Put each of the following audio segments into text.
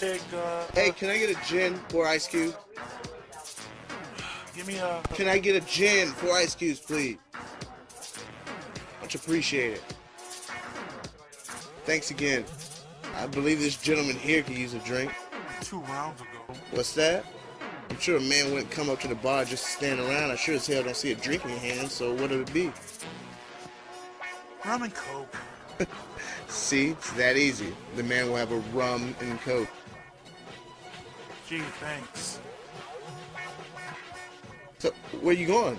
take, Hey, can I get a gin for Ice Cube? give me a... Can I get a gin for Ice Cubes, please? Much appreciated. Thanks again. I believe this gentleman here could use a drink. 2 rounds ago. What's that? I'm sure a man wouldn't come up to the bar just to stand around. I sure as hell don't see a drink in your hand, so what would it be? Rum and Coke. See, it's that easy. The man will have a rum and Coke. Gee, thanks. So, where you going?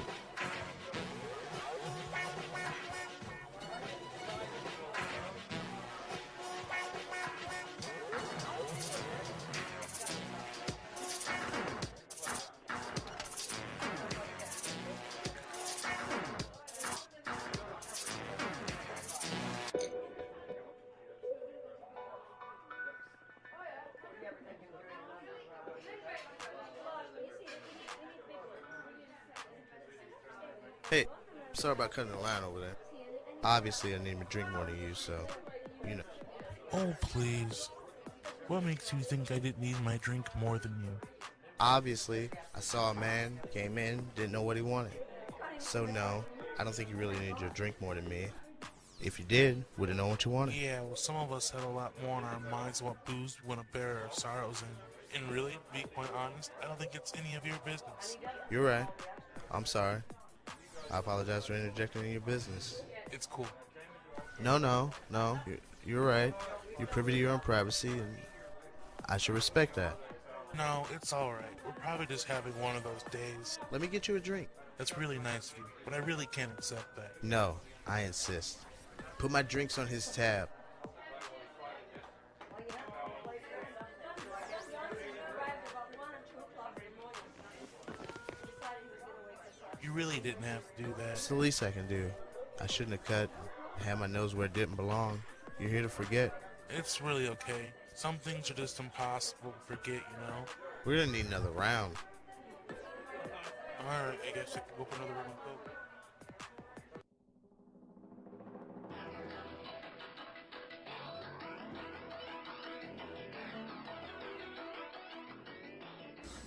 Hey, sorry about cutting the line over there. Obviously, I need to drink more than you, so, you know. Oh, please. What makes you think I didn't need my drink more than you? Obviously, I saw a man, came in, didn't know what he wanted. So no, I don't think you really need your drink more than me. If you did, would have known what you wanted. Yeah, well, some of us have a lot more on our minds what booze want to bear our sorrows in. And really, to be quite honest, I don't think it's any of your business. You're right. I'm sorry. I apologize for interjecting in your business. It's cool. No. You're right. You're privy to your own privacy, and I should respect that. No, it's alright. We're probably just having one of those days. Let me get you a drink. That's really nice of you, but I really can't accept that. No, I insist. Put my drinks on his tab. You really didn't have to do that. It's the least I can do. I shouldn't have cut and had my nose where it didn't belong. You're here to forget. It's really okay. Some things are just impossible to forget, you know? We're gonna need another round. Alright, I guess I can go for another rum and Coke.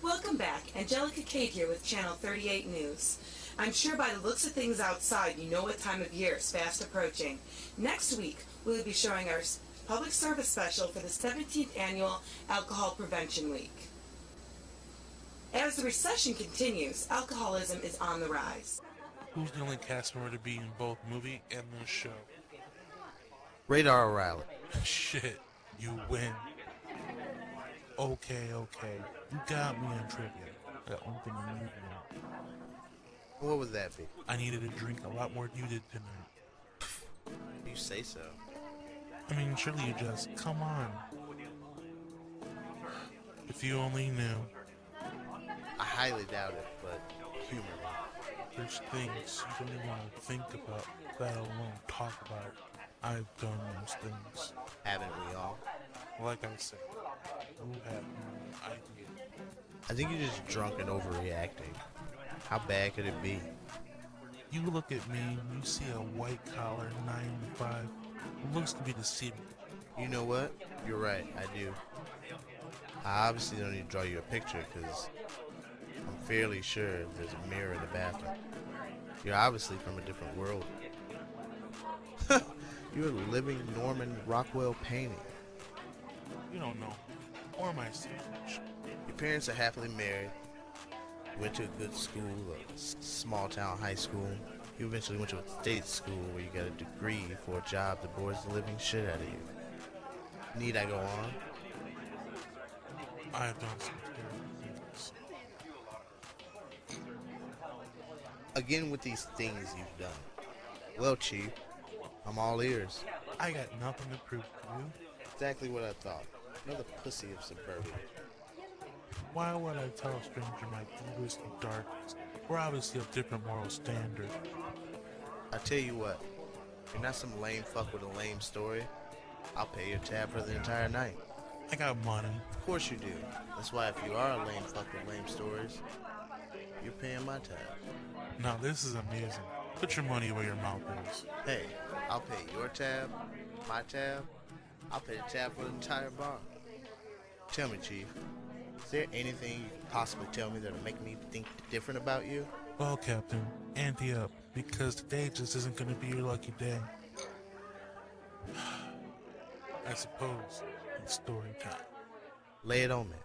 Welcome back. Angelica Cade here with Channel 38 News. I'm sure by the looks of things outside, you know what time of year is fast approaching. Next week, we'll be showing our public service special for the 17th Annual Alcohol Prevention Week. As the recession continues, alcoholism is on the rise. Who's the only cast member to be in both movie and this show? Radar O'Reilly. Shit, you win. Okay. You got me on trivia. That one thing I needed to know. What would that be? I needed a drink a lot more than you did tonight. You say so. I mean, surely you just... Come on. If you only knew. I highly doubt it, but humor me. There's things you don't even want to think about, let alone talk about. I've done those things. Haven't we all? Like I said, you have no idea. I think you're just drunk and overreacting. How bad could it be? You look at me, you see a white-collar 9 to 5 who looks to be deceiving. You know what? You're right, I do. I obviously don't need to draw you a picture, because I'm fairly sure there's a mirror in the bathroom. You're obviously from a different world. You're a living Norman Rockwell painting. You don't know. Or my sandwich. Your parents are happily married. You went to a good school, a small town high school. You eventually went to a state school where you got a degree for a job that bores the living shit out of you. Need I go on? I have done some terrible things. Again with these things you've done. Well, Chief, I'm all ears. I got nothing to prove to you. Exactly what I thought. Another pussy of suburbia. Why would I tell a stranger my deepest and darkest? We're obviously of different moral standard. I tell you what, if you're not some lame fuck with a lame story, I'll pay your tab for the entire night. I got money. Of course you do. That's why if you are a lame fuck with lame stories, you're paying my tab. Now this is amusing. Put your money where your mouth is. Hey, I'll pay your tab, my tab, I'll pay the tab for the entire bar. Tell me, Chief, is there anything you can possibly tell me that'll make me think different about you? Well, Captain, ante up, because today just isn't going to be your lucky day. I suppose it's story time. Lay it on me.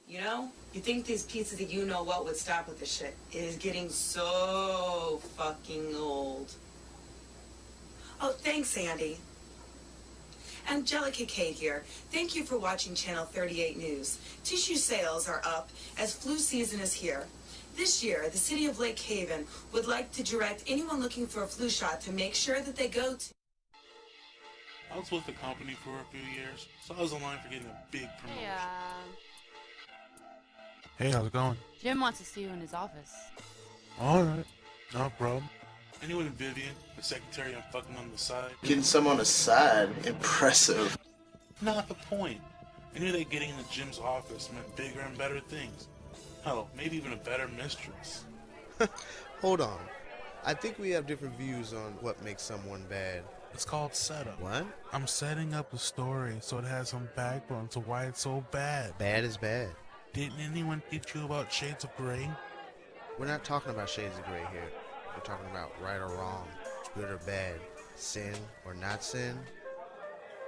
You know, you think these pieces of you-know-what would stop with the shit. It is getting so fucking old. Oh, thanks, Andy. Angelica K here. Thank you for watching Channel 38 News. Tissue sales are up as flu season is here. This year, the city of Lake Haven would like to direct anyone looking for a flu shot to make sure that they go to... I was with the company for a few years, so I was in line for getting a big promotion. Hey, how's it going? Jim wants to see you in his office. Alright, no problem. Anyone Vivian, the secretary I'm fucking on the side? Getting some on the side? Impressive. Not the point. I knew that getting into Jim's office meant bigger and better things. Hell, maybe even a better mistress. Hold on. I think we have different views on what makes someone bad. It's called setup. What? I'm setting up a story so it has some backbone to why it's so bad. Bad is bad. Didn't anyone teach you about shades of gray? We're not talking about shades of gray here. We're talking about right or wrong, good or bad, sin or not sin.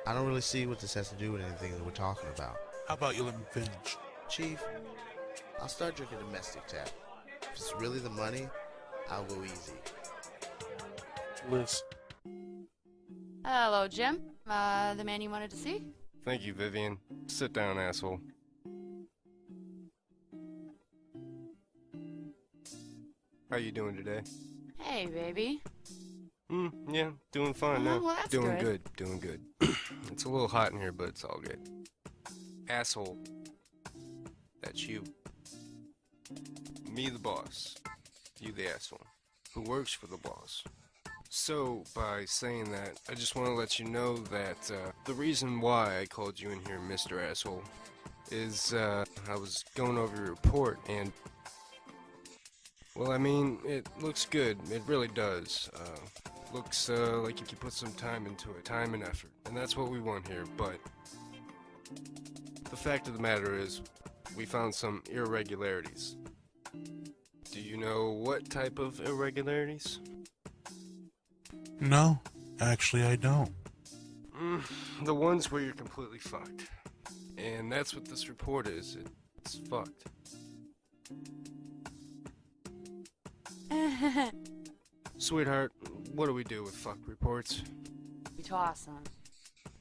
I don't really see what this has to do with anything that we're talking about. How about you let me finish? Chief, I'll start drinking domestic tap. If it's really the money, I'll go easy. Listen. Hello, Jim. The man you wanted to see? Thank you, Vivian. Sit down, asshole. How you doing today? Hey, baby. Yeah, doing fine now. Well, that's doing good. Doing good. It's a little hot in here, but it's all good. Asshole. That's you. Me, the boss. You, the asshole. Who works for the boss. So, by saying that, I just want to let you know that the reason why I called you in here Mr. Asshole is I was going over your report and, well, I mean, it looks good. It really does. Looks like you put some time into it, time and effort, and that's what we want here, but the fact of the matter is we found some irregularities. Do you know what type of irregularities? No, actually I don't. The ones where you're completely fucked. And that's what this report is. It's fucked. Sweetheart, what do we do with fuck reports? We toss him.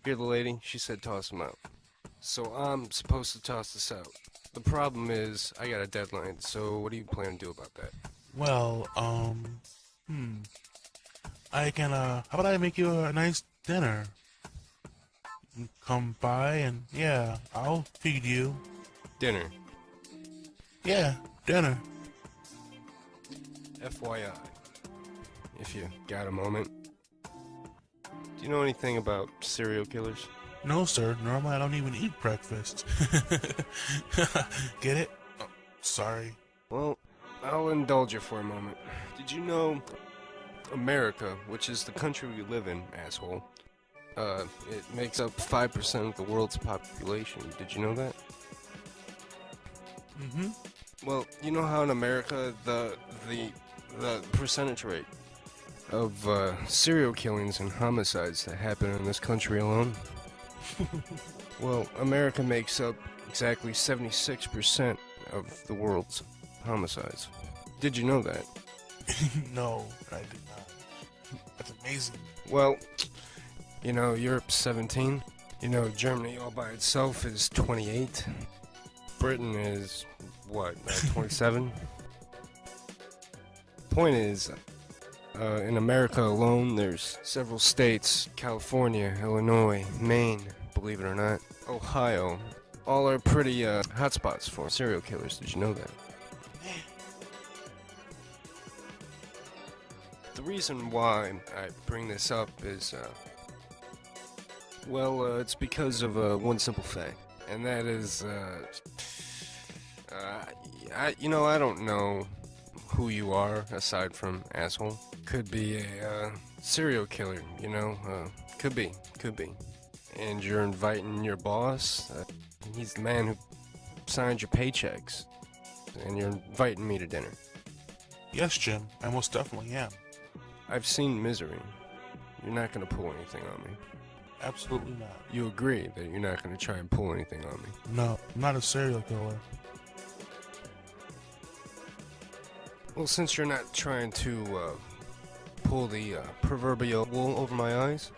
You're the lady, she said toss them out. So I'm supposed to toss this out. The problem is, I got a deadline, so what do you plan to do about that? Well, I can, how about I make you a nice dinner? You can come by and, yeah, I'll feed you. Dinner. Yeah, dinner. FYI, if you got a moment. Do you know anything about serial killers? No, sir. Normally I don't even eat breakfast. Get it? Oh, sorry. Well, I'll indulge you for a moment. Did you know America, which is the country we live in, asshole, it makes up 5% of the world's population. Did you know that? Mm-hmm. Well, you know how in America the percentage rate of serial killings and homicides that happen in this country alone? Well, America makes up exactly 76% of the world's homicides. Did you know that? No, I did not. That's amazing. Well, you know, Europe's 17. You know, Germany all by itself is 28. Britain is, what, 27? Point is, in America alone, there's several states, California, Illinois, Maine, believe it or not, Ohio, all are pretty hotspots for serial killers. Did you know that? The reason why I bring this up is, well, it's because of one simple fact, and that is, I don't know who you are aside from asshole. Could be a serial killer, you know, could be. And you're inviting your boss? He's the man who signed your paychecks. And you're inviting me to dinner. Yes, Jim, I most definitely am. I've seen Misery. You're not gonna pull anything on me. Absolutely not. You agree that you're not gonna try and pull anything on me? No, I'm not a serial killer. Well, since you're not trying to pull the proverbial wool over my eyes,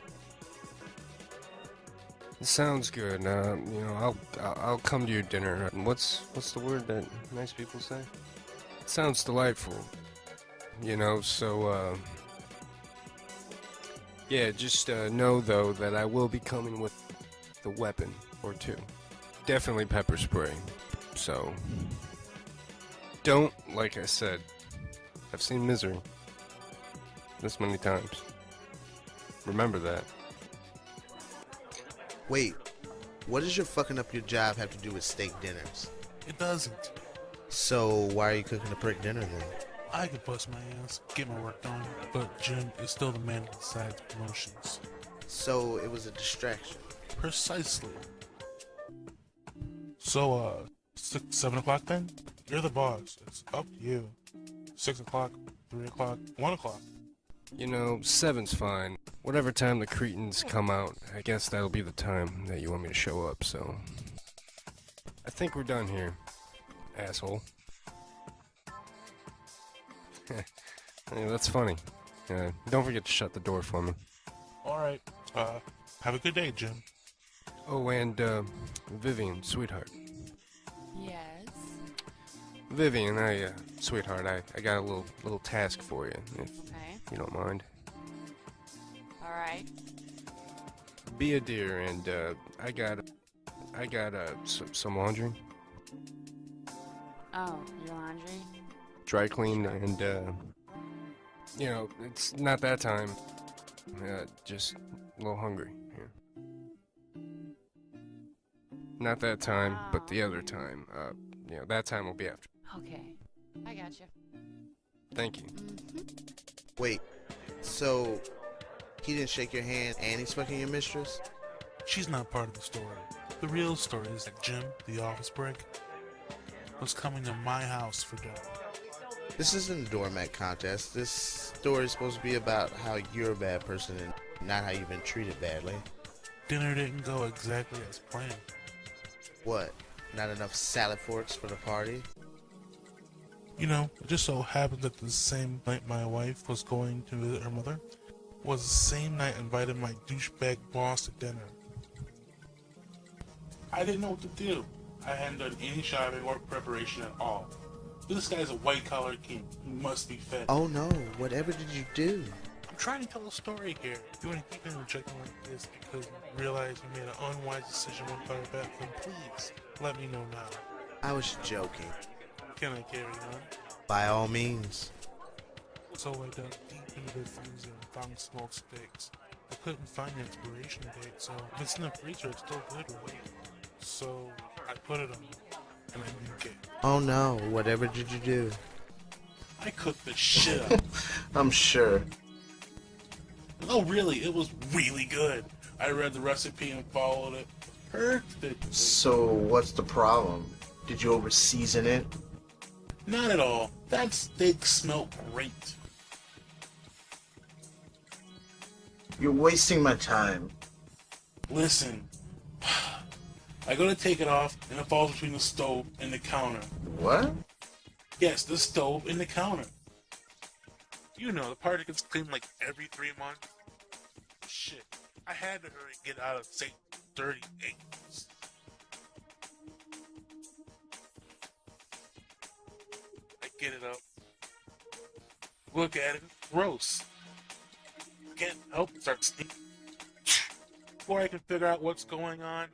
it sounds good. You know, I'll come to your dinner. What's the word that nice people say? It sounds delightful. You know, so yeah, just know though that I will be coming with the weapon or two. Definitely pepper spray. So don't, like I said, I've seen Misery this many times. Remember that. Wait, what does your fucking up your job have to do with steak dinners? It doesn't. So why are you cooking a prick dinner then? I could bust my ass, get my work done, but Jim is still the man who decides promotions. So it was a distraction. Precisely. So, 7 o'clock then? You're the boss. It's up to you. 6 o'clock, 3 o'clock, 1 o'clock. You know, 7's fine. Whatever time the cretins come out, I guess that'll be the time that you want me to show up, so... I think we're done here, asshole. Hey, that's funny. Don't forget to shut the door for me. Alright, have a good day, Jim. Oh, and, Vivian, sweetheart. Yes. Vivian, sweetheart, I got a little task for you, if you don't mind. Alright. Be a dear, and, I got some laundry. Oh, your laundry? Dry cleaned, and, you know, it's not that time. Just a little hungry. Yeah. Not that time, but the other time. You know, that time will be after. Okay. I got you. Thank you. Wait, so he didn't shake your hand and he's fucking your mistress? She's not part of the story. The real story is that Jim, the office brick, was coming to my house for dinner. This isn't a doormat contest. This story is supposed to be about how you're a bad person and not how you've been treated badly. Dinner didn't go exactly as planned. What? Not enough salad forks for the party? You know, it just so happened that the same night my wife was going to visit her mother was the same night I invited my douchebag boss to dinner. I didn't know what to do. I hadn't done any shopping or preparation at all. This guy's a white-collar king. He must be fed. Oh no, whatever did you do? I'm trying to tell a story here. If you want to keep interjecting like this because you realize you made an unwise decision one far back, then please let me know now. I was joking. Can I carry on? By all means. So I dug deep into the freezer and found smoked steaks. I couldn't find the expiration date, so if it's in the freezer, it's still good, right? So I put it on, and I nuke it. Oh no, whatever did you do? I cooked the shit up. I'm sure. Oh really, it was really good. I read the recipe and followed it perfectly. So what's the problem? Did you over-season it? Not at all. That steak smelled great. You're wasting my time. Listen, I go to take it off and it falls between the stove and the counter. What? Yes, the stove and the counter. You know, the part that gets cleaned like every 3 months. Shit, I had to hurry and get out of St. 38. I get it up. Look at it, gross. Can't help but start sneaking. Before I can figure out what's going on,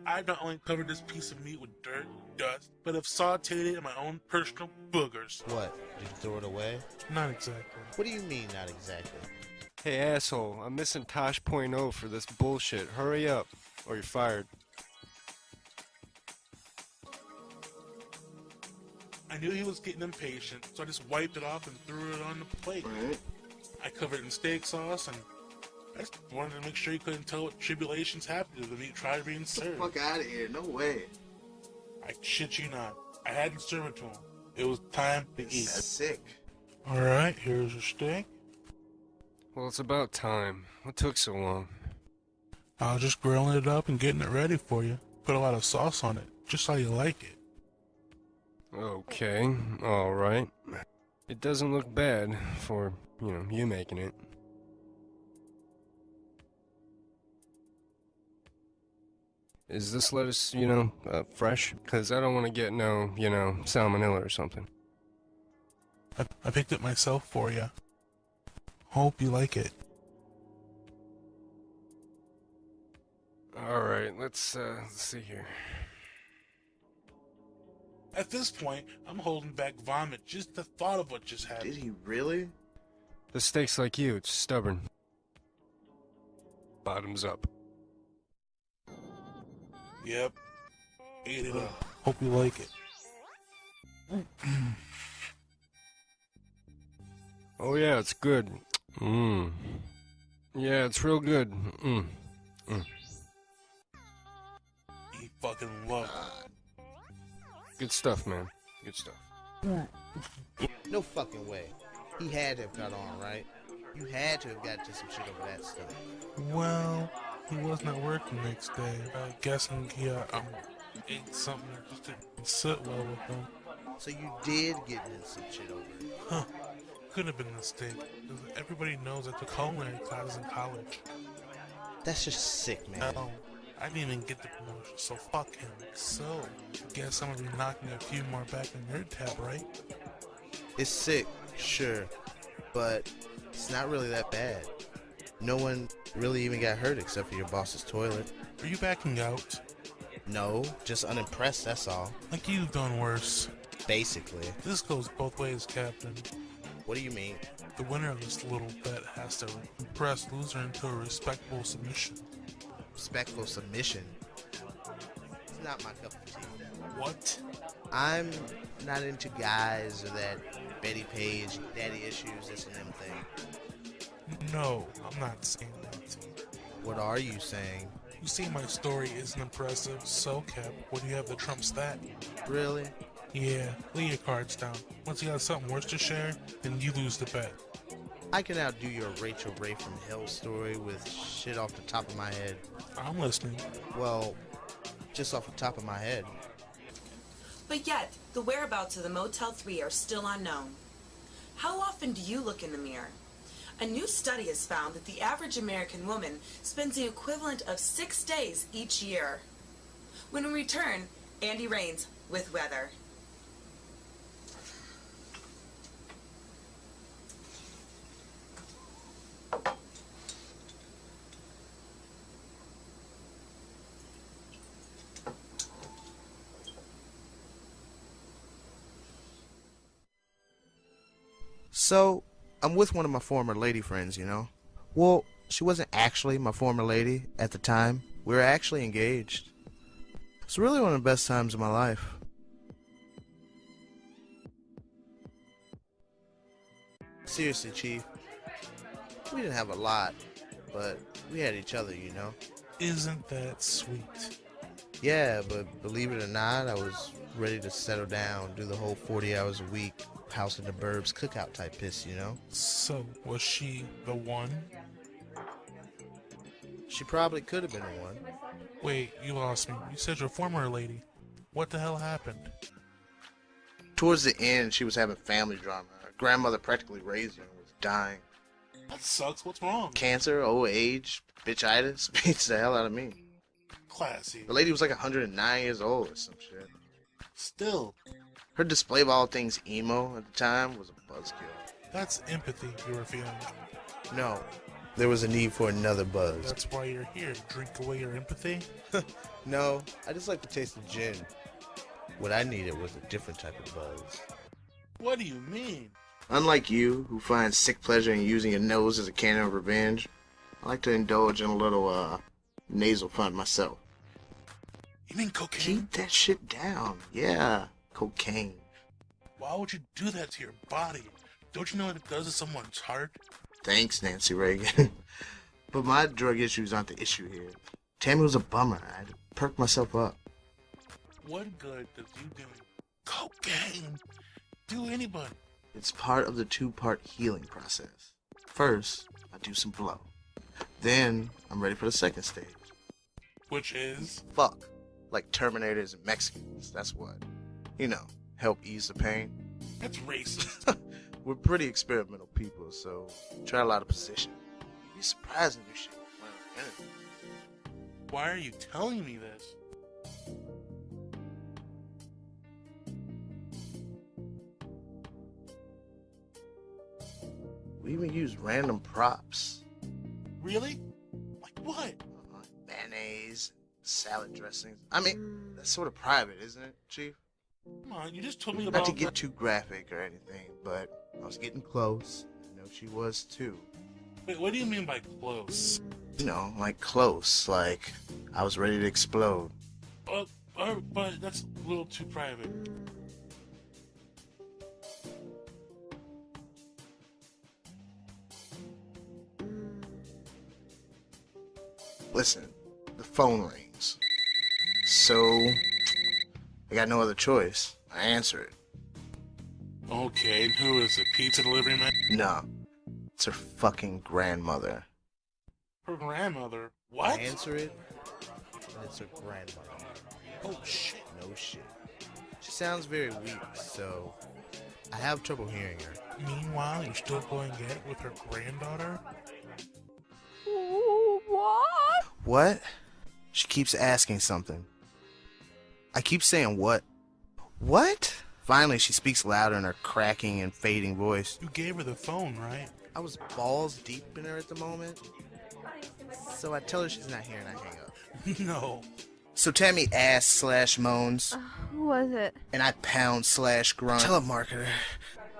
I've not only covered this piece of meat with dirt, dust, but have sauteed it in my own personal boogers. What? Did you throw it away? Not exactly. What do you mean, not exactly? Hey, asshole, I'm missing Tosh.0 for this bullshit. Hurry up, or you're fired. I knew he was getting impatient, so I just wiped it off and threw it on the plate. Right. I covered it in steak sauce and I just wanted to make sure you couldn't tell what tribulations happened to me. Try being Get the served. fuck out of here. No way. I shit you not. I hadn't served it to him. It was time to eat. That's sick. Alright, here's your steak. Well, it's about time. What took so long? I was just grilling it up and getting it ready for you. Put a lot of sauce on it, just how you like it. Okay, alright. It doesn't look bad for, you making it. Is this lettuce, fresh? Because I don't want to get no, salmonella or something. I picked it myself for you. Hope you like it. Alright, let's see here. At this point, I'm holding back vomit just the thought of what just happened. Did he really? The steak's like you, it's stubborn. Bottoms up. Yep. Ate it up. Hope you like it. Oh yeah, it's good. Mmm. Yeah, it's real good. Mmm. You fucking love it. Good stuff, man. Good stuff. No fucking way. He had to have got on, right? You had to have got to some shit over that stuff. Well, he wasn't at work the next day. I'm guessing he ate something that just didn't sit well with him. So you did get into some shit over it. Huh. Could have been a mistake. Everybody knows I took culinary classes in college. That's just sick, man. Hell, I didn't even get the promotion, so fuck him. So, guess I'm gonna be knocking a few more back in your tab, right? It's sick, sure, but it's not really that bad. No one really even got hurt except for your boss's toilet. Are you backing out? No, just unimpressed, that's all. Like you've done worse. Basically. This goes both ways, Captain. What do you mean? The winner of this little bet has to impress loser into a respectable submission. Respectful submission? It's not my cup of tea. What? I'm not into guys or that Betty Page, daddy issues, this and them thing. No, I'm not saying that. What are you saying? You see, my story isn't impressive, so Cap, what do you have that trumps that? Really? Yeah, lay your cards down. Once you got something worse to share, then you lose the bet. I can outdo your Rachel Ray from Hell story with shit off the top of my head. I'm listening. Well, just off the top of my head. But yet, the whereabouts of the Motel 3 are still unknown. How often do you look in the mirror? A new study has found that the average American woman spends the equivalent of 6 days each year. When we return, Andy Raines with weather. So, I'm with one of my former lady friends, you know? Well, she wasn't actually my former lady at the time. We were actually engaged. It's really one of the best times of my life. Seriously, Chief. We didn't have a lot, but we had each other, you know? Isn't that sweet? Yeah, but believe it or not, I was ready to settle down, do the whole 40 hours a week, house in the burbs, cookout type piss, you know? So, was she the one? She probably could have been the one. Wait, you lost me. You said your former lady. What the hell happened? Towards the end, she was having family drama. Her grandmother practically raised her and was dying. That sucks. What's wrong? Cancer, old age, bitchitis, beats the hell out of me. Classy. The lady was like 109 years old or some shit. Still, Her display of all things emo at the time was a buzzkill. that's empathy you were feeling. No, there was a need for another buzz. That's why you're here. Drink away your empathy? No, I just like the taste of gin. What I needed was a different type of buzz. What do you mean? Unlike you, who finds sick pleasure in using your nose as a cannon of revenge, I like to indulge in a little, nasal fun myself. You mean cocaine? Keep that shit down. Yeah, cocaine. Why would you do that to your body? Don't you know what it does to someone's heart? Thanks, Nancy Reagan. But my drug issues aren't the issue here. Tammy was a bummer. I had to perk myself up. What good does you doing cocaine do anybody? It's part of the two-part healing process. First, I do some blow. Then, I'm ready for the second stage. Which is? Fuck. Like Terminators and Mexicans, that's what. You know, help ease the pain. That's racist. We're pretty experimental people, so try a lot of position. You'd be surprised when you shit. Why are you telling me this? We even use random props. Really? Like what? Mayonnaise, salad dressings. I mean, that's sort of private, isn't it, Chief? Come on, you just told me about... Not to get too graphic or anything, but I was getting close. I know she was too. Wait, what do you mean by close? You know, like close, like I was ready to explode. But that's a little too private. Listen, the phone rings. So, I got no other choice. I answer it. Okay, and who is it? Pizza delivery man? No, it's her fucking grandmother. Her grandmother? What? I answer it, and it's her grandmother. Oh shit. No shit. She sounds very weak, so I have trouble hearing her. Meanwhile, you're still going at it with her granddaughter? What? What? She keeps asking something. I keep saying what? What? Finally, she speaks louder in her cracking and fading voice. You gave her the phone, right? I was balls deep in her at the moment, so I tell her she's not here and I hang up. No. So Tammy asks/moans, Who was it? and I pound/grunt. Telemarketer.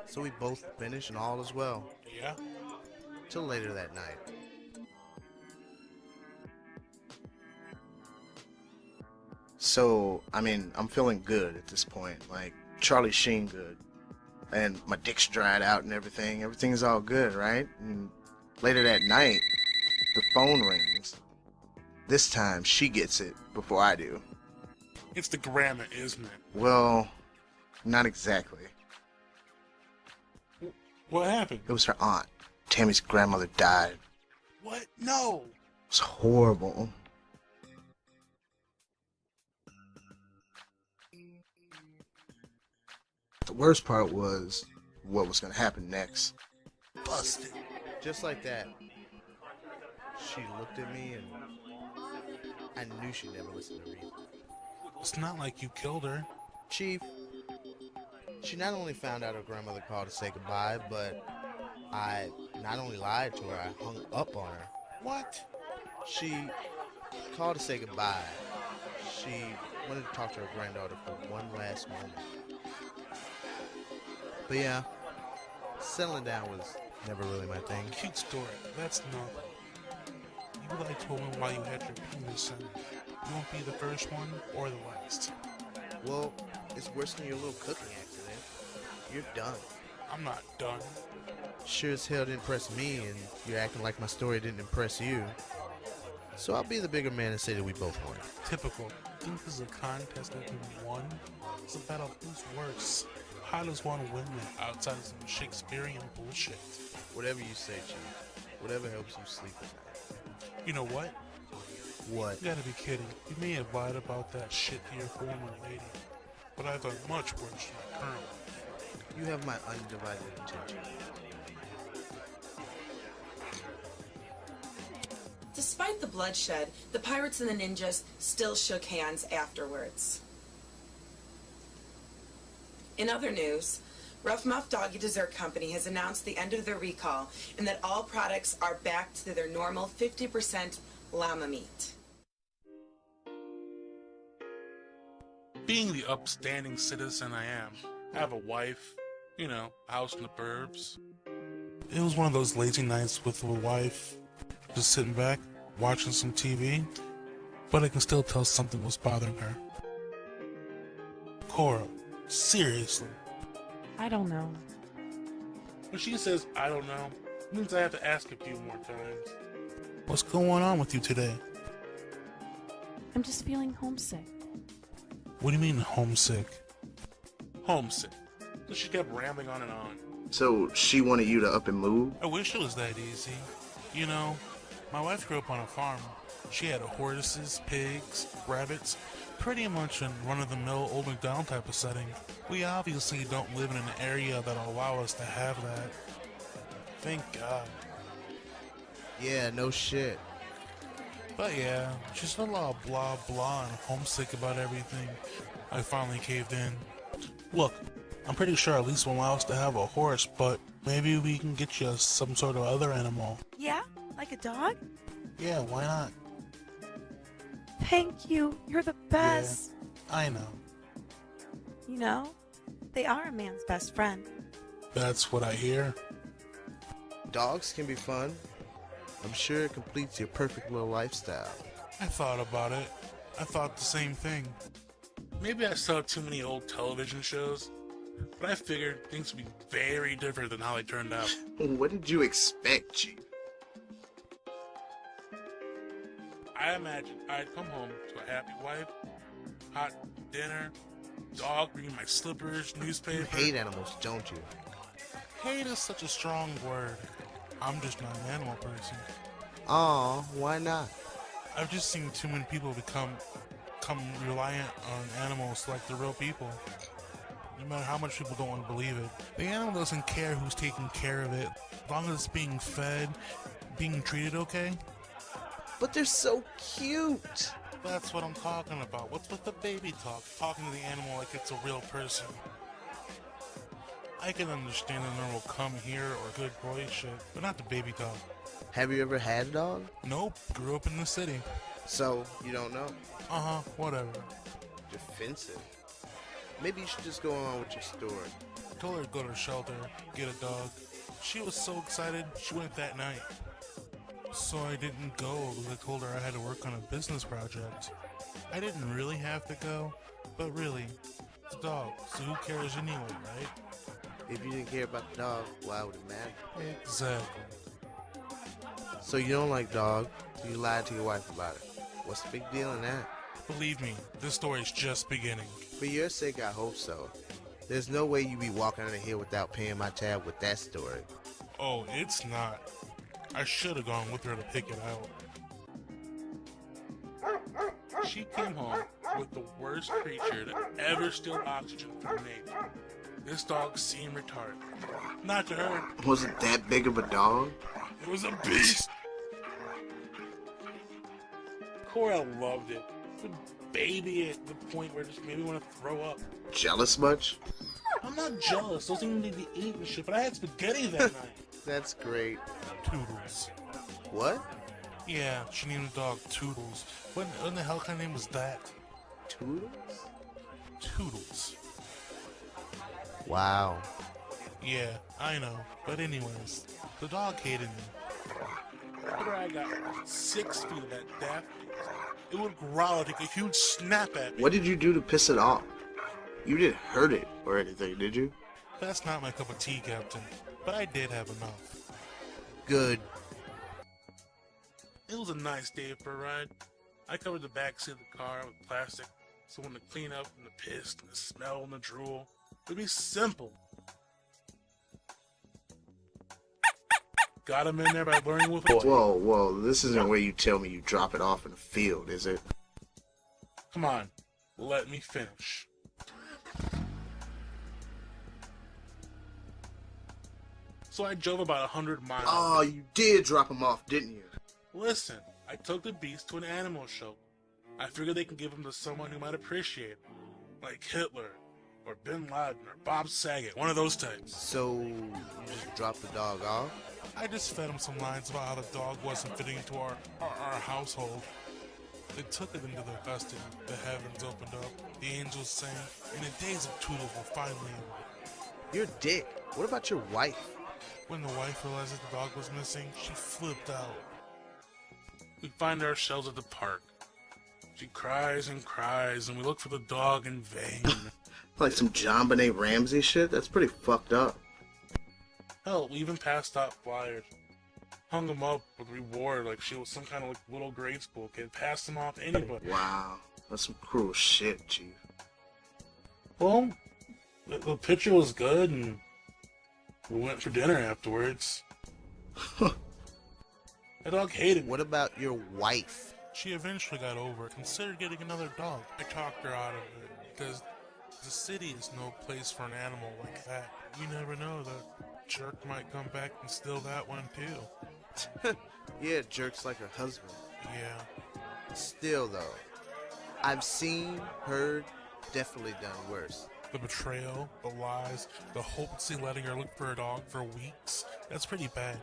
So we both finish and all is well. Yeah? Till later that night. So, I mean, I'm feeling good at this point. Like, Charlie Sheen good. And my dick's dried out and everything. Everything's all good, right? And later that night, the phone rings. This time, she gets it before I do. It's the grandma, isn't it? Well, not exactly. What happened? It was her aunt. Tammy's grandmother died. What? No! It was horrible. The worst part was what was going to happen next. Busted. Just like that, she looked at me and I knew she'd never listen to reason. It's not like you killed her. Chief, she not only found out her grandmother called to say goodbye, but I not only lied to her, I hung up on her. What? She called to say goodbye. She wanted to talk to her granddaughter for one last moment. But yeah, settling down was never really my thing. Cute story. That's nothing. You lied to a woman while you had your penis in. You won't be the first one or the last. Well, it's worse than your little cooking accident. You're done. I'm not done. Sure as hell didn't impress me, and you're acting like my story didn't impress you. So I'll be the bigger man and say that we both won. Typical. Think this is a contest of who won? It's a battle of who's worse. How does one win that outside of some Shakespearean bullshit? Whatever you say, Chief. Whatever helps you sleep at night. You know what? What? You gotta be kidding. You may have lied about that shit to your former lady, but I've done much worse to my current one. You have my undivided attention. Despite the bloodshed, the pirates and the ninjas still shook hands afterwards. In other news, Rough Muff Doggy Dessert Company has announced the end of their recall and that all products are back to their normal 50% llama meat. Being the upstanding citizen I am, I have a wife, you know, house in the burbs. It was one of those lazy nights with a wife, just sitting back, watching some TV, but I can still tell something was bothering her. Cora, seriously. I don't know. When she says, I don't know, it means I have to ask a few more times. What's going on with you today? I'm just feeling homesick. What do you mean homesick? Homesick. So she kept rambling on and on. So she wanted you to up and move? I wish it was that easy. You know, my wife grew up on a farm. She had horses, pigs, rabbits, pretty much in run-of-the-mill Old McDonald type of setting. We obviously don't live in an area that'll allow us to have that. Thank God. Yeah, no shit. But yeah, she's a lot blah blah and homesick about everything. I finally caved in. Look, I'm pretty sure at least will allow us to have a horse, but maybe we can get you some sort of other animal. Yeah? Like a dog? Yeah, why not? Thank you. You're the best. Yeah, I know. You know, they are a man's best friend. That's what I hear. Dogs can be fun. I'm sure it completes your perfect little lifestyle. I thought about it. I thought the same thing. Maybe I saw too many old television shows, but I figured things would be very different than how they turned out. What did you expect, Chief? I imagined I'd come home to a happy wife, hot dinner, dog reading my slippers, newspaper. You hate animals, don't you? Hate is such a strong word. I'm just not an animal person. Aw, why not? I've just seen too many people become reliant on animals like they're real people. No matter how much people don't want to believe it. The animal doesn't care who's taking care of it. As long as it's being fed, being treated okay. But they're so cute. That's what I'm talking about. What's with the baby talk? Talking to the animal like it's a real person. I can understand a normal come here or good boy shit, but not the baby talk. Have you ever had a dog? Nope, grew up in the city. So, you don't know? Whatever. Defensive. Maybe you should just go on with your story. I told her to go to the shelter, get a dog. She was so excited, she went that night. So I didn't go because I told her I had to work on a business project. I didn't really have to go, but really, it's a dog, so who cares anyway, right? If you didn't care about the dog, why would it matter? Exactly. So you don't like dog, so you lied to your wife about it. What's the big deal in that? Believe me, this story's just beginning. For your sake, I hope so. There's no way you be walking out of here without paying my tab with that story. Oh, it's not. I should have gone with her to pick it out. She came home with the worst creature to ever steal oxygen from nature. This dog seemed retarded. Not to her. Was it that big of a dog? It was a beast. Cora loved it. Would baby it to the point where it just made me want to throw up. Jealous much? I'm not jealous. Those things need to eat and shit, but I had spaghetti that night. That's great. Toodles. What? Yeah, she named the dog Toodles. What in the hell kind of name was that? Toodles? Toodles. Wow. Yeah, I know. But anyways, the dog hated me. After I got 6 feet of that daft beast, it would growl and take a huge snap at me. What did you do to piss it off? You didn't hurt it or anything, did you? That's not my cup of tea, Captain. But I did have enough. Good. It was a nice day for a ride. I covered the backseat of the car with plastic, so when the cleanup and the piss and the smell and the drool, it'd be simple. Got him in there by learning with it. Whoa, this isn't where you tell me you drop it off in the field, is it? Come on, let me finish. So I drove about 100 miles. Oh, you did drop him off, didn't you? Listen, I took the beast to an animal show. I figured they can give him to someone who might appreciate him. Like Hitler, or Bin Laden, or Bob Saget, one of those types. So, you just dropped the dog off? I just fed him some lines about how the dog wasn't fitting into our household. They took it into their custody. The heavens opened up. The angels sang, and the days of Toodles were finally over. You're a dick. What about your wife? When the wife realized that the dog was missing, she flipped out. We find ourselves at the park. She cries and cries, and we look for the dog in vain. Like some John Benet Ramsey shit? That's pretty fucked up. Hell, we even passed out flyers. hung him up with reward like she was some kind of like little grade school kid. Passed him off to anybody. Wow, that's some cruel shit, Chief. Well, the picture was good, and we went for dinner afterwards. The dog hated me. What about your wife? She eventually got over it. Considered getting another dog. I talked her out of it because the city is no place for an animal like that. You never know, that jerk might come back and steal that one too. Yeah, jerks like her husband. Yeah. Still though, I've seen, heard, definitely done worse. The betrayal, the lies, the hopelessly letting her look for a dog for weeks. That's pretty bad.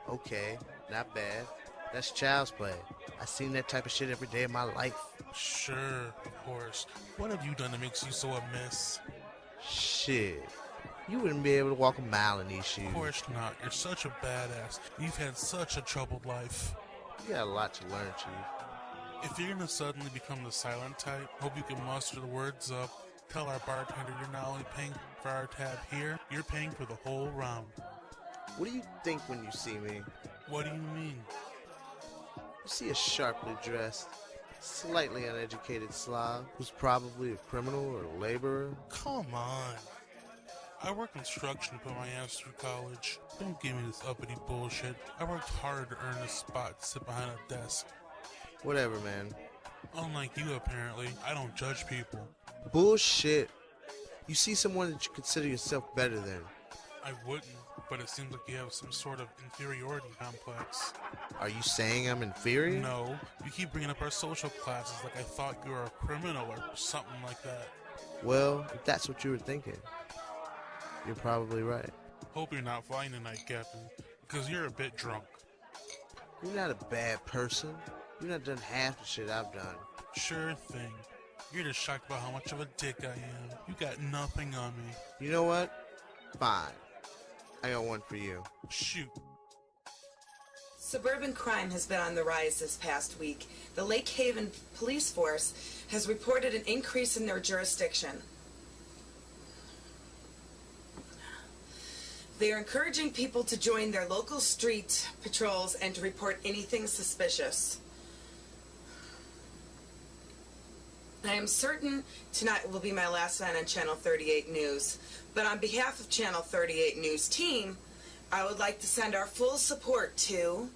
Okay, not bad. That's child's play. I've seen that type of shit every day of my life. Sure, of course. What have you done that makes you so amiss? Shit. You wouldn't be able to walk a mile in these shoes. Of course not. You're such a badass. You've had such a troubled life. You got a lot to learn, Chief. If you're gonna suddenly become the silent type, hope you can muster the words up. Tell our bartender you're not only paying for our tab here, you're paying for the whole round. What do you think when you see me? What do you mean? You see a sharply dressed, slightly uneducated Slav who's probably a criminal or a laborer? Come on. I work construction to put my ass through college. Don't give me this uppity bullshit. I worked hard to earn a spot to sit behind a desk. Whatever, man. Unlike you, apparently, I don't judge people. Bullshit. You see someone that you consider yourself better than. I wouldn't, but it seems like you have some sort of inferiority complex. Are you saying I'm inferior? No, you keep bringing up our social classes like I thought you were a criminal or something like that. Well, if that's what you were thinking, you're probably right. Hope you're not flying tonight, Captain, because you're a bit drunk. You're not a bad person. You've not done half the shit I've done. Sure thing. You're just shocked about how much of a dick I am. You got nothing on me. You know what? Fine. I got one for you. Shoot. Suburban crime has been on the rise this past week. The Lake Haven police force has reported an increase in their jurisdiction. They are encouraging people to join their local street patrols and to report anything suspicious. I am certain tonight will be my last night on Channel 38 News, but on behalf of Channel 38 News team, I would like to send our full support to...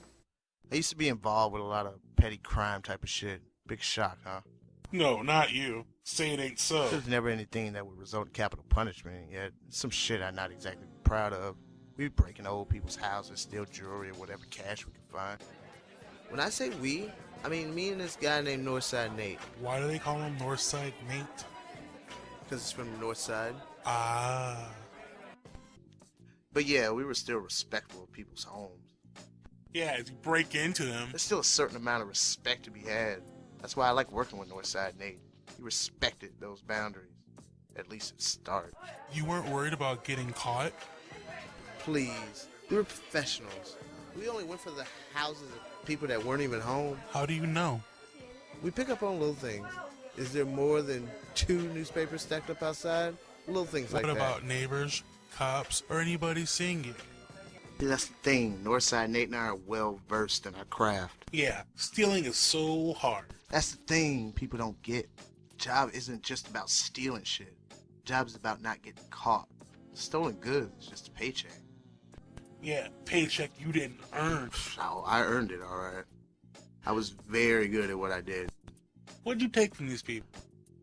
I used to be involved with a lot of petty crime type of shit. Big shock, huh? No, not you. Say it ain't so. There's never anything that would result in capital punishment, yet some shit I'm not exactly proud of. We be breaking old people's houses, steal jewelry or whatever cash we can find. When I say we, I mean me and this guy named Northside Nate. Why do they call him Northside Nate? Because it's from the north side. Ah. But yeah, we were still respectful of people's homes. Yeah, as you break into them. There's still a certain amount of respect to be had. That's why I like working with Northside Nate. He respected those boundaries, at least at start. You weren't worried about getting caught? Please, we were professionals. We only went for the houses of people that weren't even home. How do you know? We pick up on little things. Is there more than 2 newspapers stacked up outside? Little things like that. What about neighbors, cops, or anybody seeing you? See, that's the thing. Northside Nate and I are well versed in our craft. Yeah, stealing is so hard. That's the thing people don't get. Job isn't just about stealing shit. Job is about not getting caught. Stolen goods is just a paycheck. Yeah, paycheck you didn't earn. Oh, I earned it, alright. I was very good at what I did. What'd you take from these people?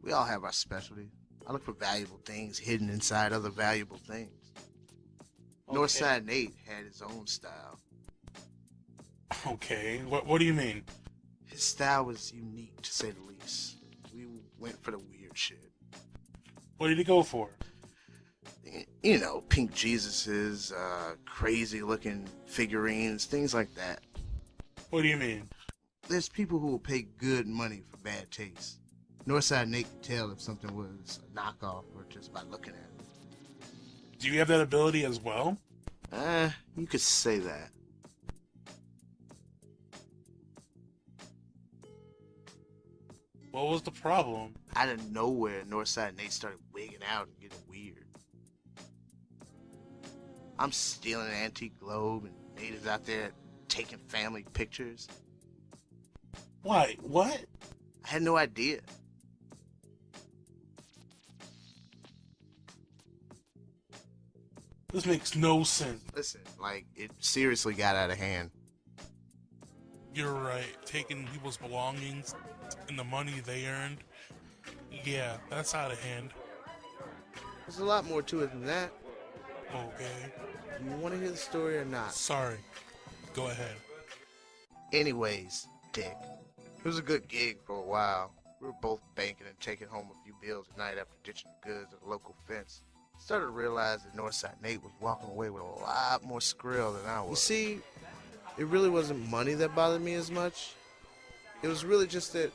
We all have our specialty. I look for valuable things hidden inside other valuable things. Okay. Northside Nate had his own style. Okay, what do you mean? His style was unique, to say the least. We went for the weird shit. What did he go for? You know, pink Jesuses, crazy-looking figurines, things like that. What do you mean? There's people who will pay good money for bad taste. Northside Nate could tell if something was a knockoff or just by looking at it. Do you have that ability as well? You could say that. What was the problem? Out of nowhere, Northside Nate started wigging out and getting weird. I'm stealing an antique globe, and Nate is out there taking family pictures. Why? What? I had no idea. This makes no sense. Listen, like, it seriously got out of hand. You're right. Taking people's belongings and the money they earned. Yeah, that's out of hand. There's a lot more to it than that. Okay. You want to hear the story or not? Sorry. Go ahead. Anyways, Dick, it was a good gig for a while. We were both banking and taking home a few bills at night after ditching the goods at a local fence. Started to realize that Northside Nate was walking away with a lot more skrill than I was. You see, it really wasn't money that bothered me as much. It was really just that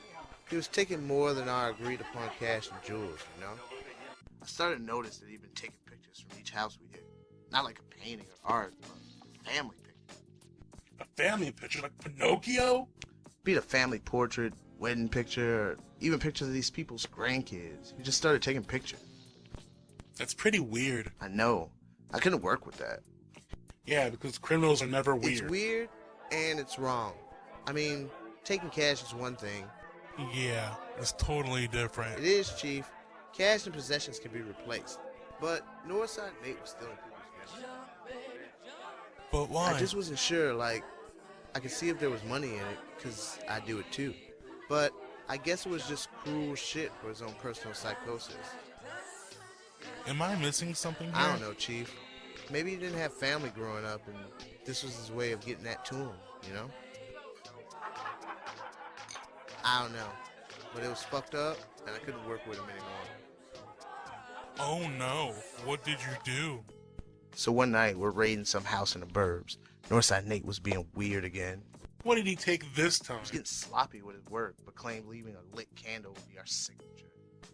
he was taking more than our agreed upon cash and jewels, you know? I started to notice that he'd been taking pictures from each house we hit. Not like a painting or art, but a family picture. A family picture like Pinocchio? Be it a family portrait, wedding picture, or even pictures of these people's grandkids. He just started taking pictures. That's pretty weird. I know. I couldn't work with that. Yeah, because criminals are never weird. It's weird, and it's wrong. I mean, taking cash is one thing. Yeah, it's totally different. It is, Chief. Cash and possessions can be replaced. But Northside Nate was still in people's memory. But why? I just wasn't sure, like, I could see if there was money in it, because I do it too. But I guess it was just cruel shit for his own personal psychosis. Am I missing something here? I don't know, Chief. Maybe he didn't have family growing up, and this was his way of getting that to him, you know? I don't know. But it was fucked up, and I couldn't work with him anymore. Oh no, what did you do? So one night, we're raiding some house in the burbs. Northside Nate was being weird again. What did he take this time? He was getting sloppy with his work, but claimed leaving a lit candle would be our signature.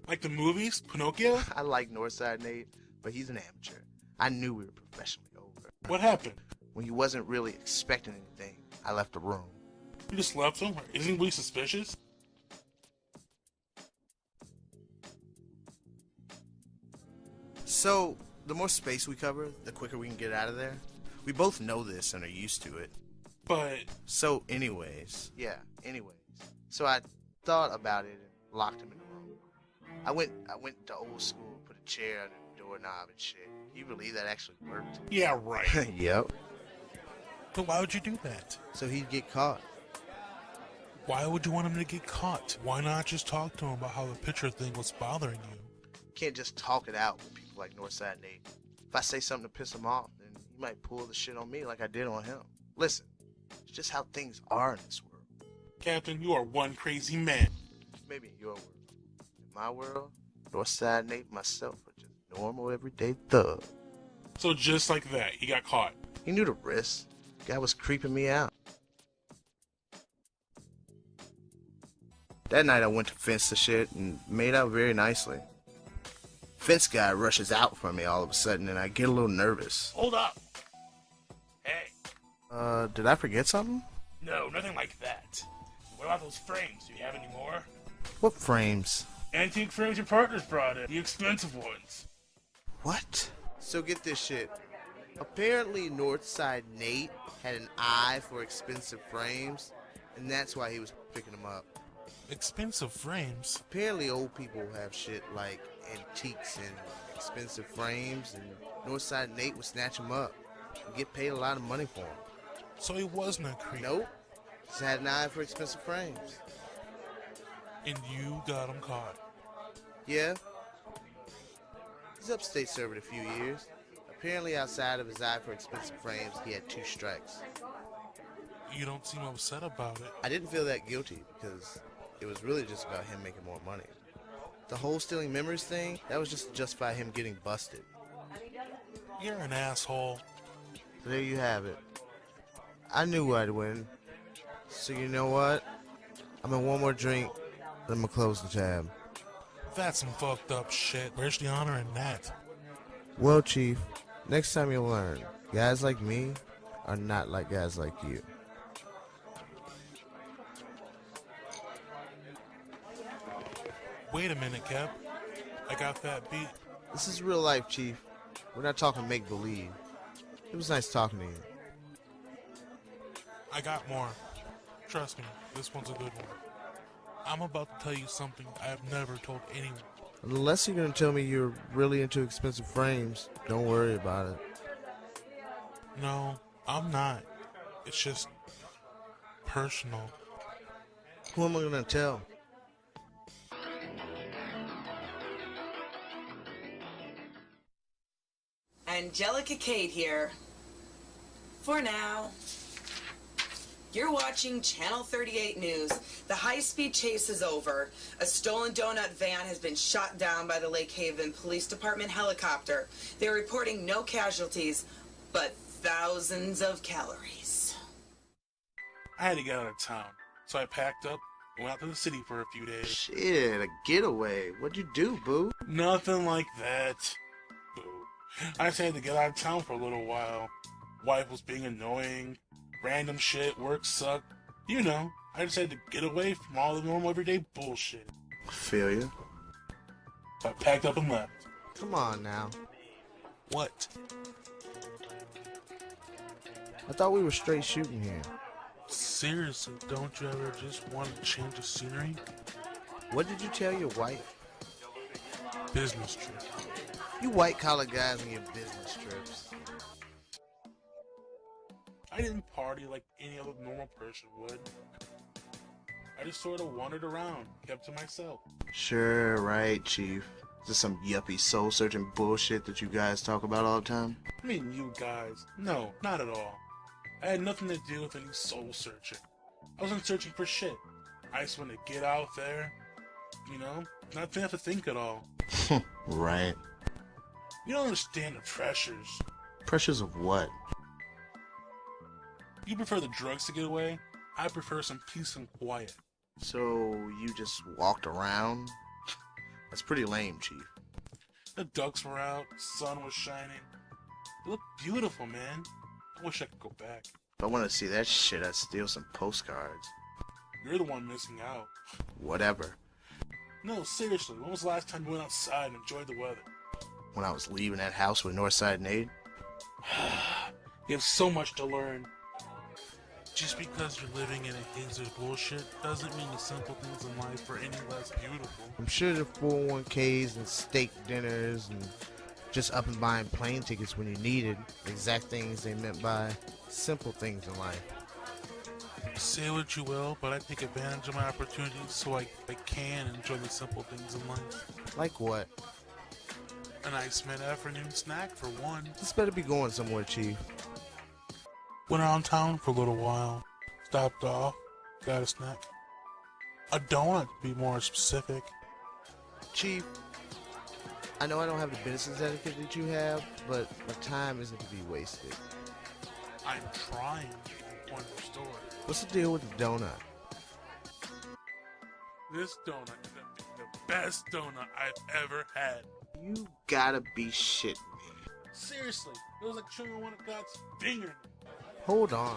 Like the movies? Pinocchio? I like Northside Nate, but he's an amateur. I knew we were professionally over. What happened? When he wasn't really expecting anything, I left the room. You just left him? Isn't anybody suspicious? So, the more space we cover, the quicker we can get out of there. We both know this and are used to it. But... So, anyways. Yeah, anyways. So I thought about it and locked him in the room. I went to old school, put a chair under the doorknob and shit. Can you believe that actually worked? Yeah, right. Yep. But why would you do that? So he'd get caught. Why would you want him to get caught? Why not just talk to him about how the picture thing was bothering you? Can't just talk it out with people like Northside Nate. If I say something to piss him off, then he might pull the shit on me like I did on him. Listen, it's just how things are in this world. Captain, you are one crazy man. Maybe in your world. In my world, Northside Nate and myself are just normal, everyday thug. So just like that, he got caught. He knew the risk. Guy was creeping me out. That night I went to fence the shit and made out very nicely. Fence guy rushes out from me all of a sudden and I get a little nervous. Hold up. Hey. Did I forget something? No, nothing like that. What about those frames? Do you have any more? What frames? Antique frames your partners brought in. The expensive ones. What? So get this shit. Apparently Northside Nate had an eye for expensive frames, and that's why he was picking them up. Expensive frames? Apparently old people have shit like antiques and expensive frames, and Northside Nate would snatch them up and get paid a lot of money for them. So he wasn't a creep? Nope. Just had an eye for expensive frames. And you got him caught? Yeah. He's upstate serving a few years. Apparently outside of his eye for expensive frames, he had 2 strikes. You don't seem upset about it. I didn't feel that guilty because it was really just about him making more money. The whole stealing memories thing, that was just to justify him getting busted. You're an asshole. So there you have it. I knew I'd win. So you know what? I'm in one more drink, then I'm gonna close the tab. That's some fucked up shit. Where's the honor in that? Well, Chief, next time you'll learn. Guys like me are not like guys like you. Wait a minute, Cap. I got that beat. This is real life, Chief. We're not talking make-believe. It was nice talking to you. I got more. Trust me, this one's a good one. I'm about to tell you something I have never told anyone. Unless you're gonna tell me you're really into expensive frames, don't worry about it. No, I'm not. It's just personal. Who am I gonna tell? Angelica Cade here. For now. You're watching Channel 38 News. The high-speed chase is over. A stolen donut van has been shot down by the Lake Haven Police Department helicopter. They're reporting no casualties, but thousands of calories. I had to get out of town, so I packed up and went out to the city for a few days. Shit, a getaway. What'd you do, boo? Nothing like that. Boo. I just had to get out of town for a little while. Wife was being annoying. Random shit, work sucked. You know, I just had to get away from all the normal everyday bullshit. Feel ya. So I packed up and left. Come on now. What? I thought we were straight shooting here. Seriously, don't you ever just want to change the scenery? What did you tell your wife? Business trip. You white-collar guys on your business trips. I didn't party like any other normal person would. I just sort of wandered around, kept to myself. Sure, right, Chief. Is this some yuppie soul-searching bullshit that you guys talk about all the time? I mean, you guys. No, not at all. I had nothing to do with any soul searching. I wasn't searching for shit. I just wanted to get out there, you know, not have to think at all. Right. You don't understand the pressures. Pressures of what? You prefer the drugs to get away? I prefer some peace and quiet. So, you just walked around? That's pretty lame, Chief. The ducks were out, sun was shining. It looked beautiful, man. I wish I could go back. If I wanted to see that shit, I'd steal some postcards. You're the one missing out. Whatever. No, seriously, when was the last time you went outside and enjoyed the weather? When I was leaving that house with Northside Nate? You have so much to learn. Just because you're living in a haze of bullshit doesn't mean the simple things in life are any less beautiful. I'm sure the 401ks and steak dinners and just up and buying plane tickets when you needed exact things they meant by simple things in life. Say what you will, but I take advantage of my opportunities so I can enjoy the simple things in life. Like what? A nice mid-afternoon snack for one. This better be going somewhere, Chief. Went around town for a little while. Stopped off. Got a snack. A donut, to be more specific. Chief, I know I don't have the business etiquette that you have, but my time isn't to be wasted. I'm trying to point the story. What's the deal with the donut? This donut is gonna be the best donut I've ever had. You gotta be shitting me. Seriously, it was like chewing on one of God's fingers. Hold on.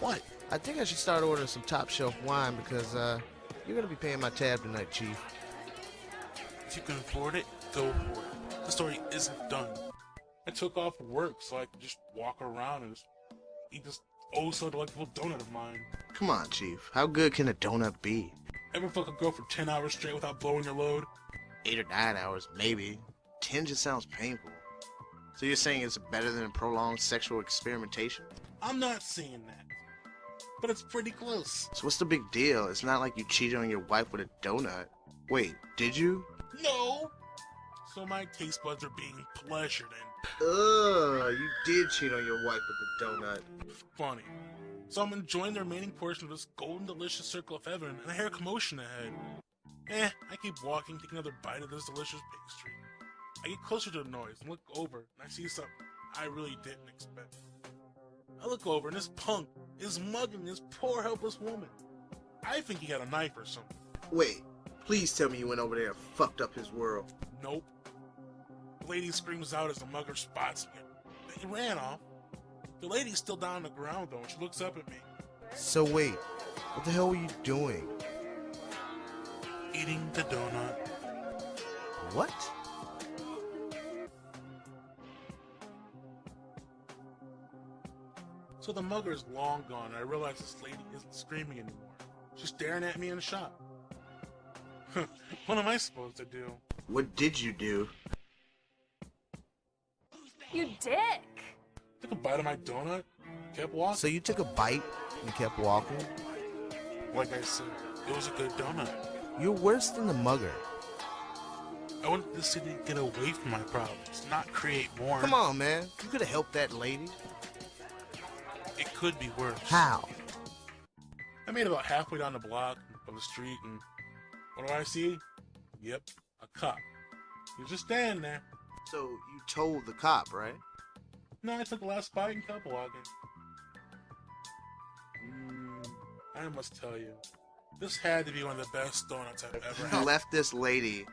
What? I think I should start ordering some top shelf wine because you're gonna be paying my tab tonight, Chief. If you can afford it, go for it. The story isn't done. I took off work so I could just walk around and just eat this oh so delectable donut of mine. Come on, Chief. How good can a donut be? Ever fuck a girl for 10 hours straight without blowing your load? 8 or 9 hours, maybe. 10 just sounds painful. So you're saying it's better than prolonged sexual experimentation? I'm not saying that, but it's pretty close. So what's the big deal? It's not like you cheated on your wife with a donut. Wait, did you? No! So my taste buds are being pleasured and You did cheat on your wife with the donut. funny. So I'm enjoying the remaining portion of this golden delicious circle of heaven and I hear a commotion ahead. I keep walking, taking another bite of this delicious pastry. I get closer to the noise and look over and I see something I really didn't expect. I look over and this punk is mugging this poor helpless woman. I think he had a knife or something. Wait, please tell me you went over there and fucked up his world. Nope. The lady screams out as the mugger spots me. He ran off. The lady's still down on the ground though and she looks up at me. So wait, what the hell were you doing? Eating the donut. What? So the mugger is long gone, and I realize this lady isn't screaming anymore. She's staring at me in the shop. What am I supposed to do? What did you do? You dick! Took a bite of my donut, kept walking. So you took a bite and kept walking? Like I said, it was a good donut. You're worse than the mugger. I wanted the city to get away from my problems, not create more. Come on, man. You could have helped that lady. It could be worse. How? I made about halfway down the block of the street, and what do I see? Yep, a cop. He was just standing there. So you told the cop, right? No, I took the last bite and kept walking. I must tell you, this had to be one of the best donuts I've ever You had. left this lady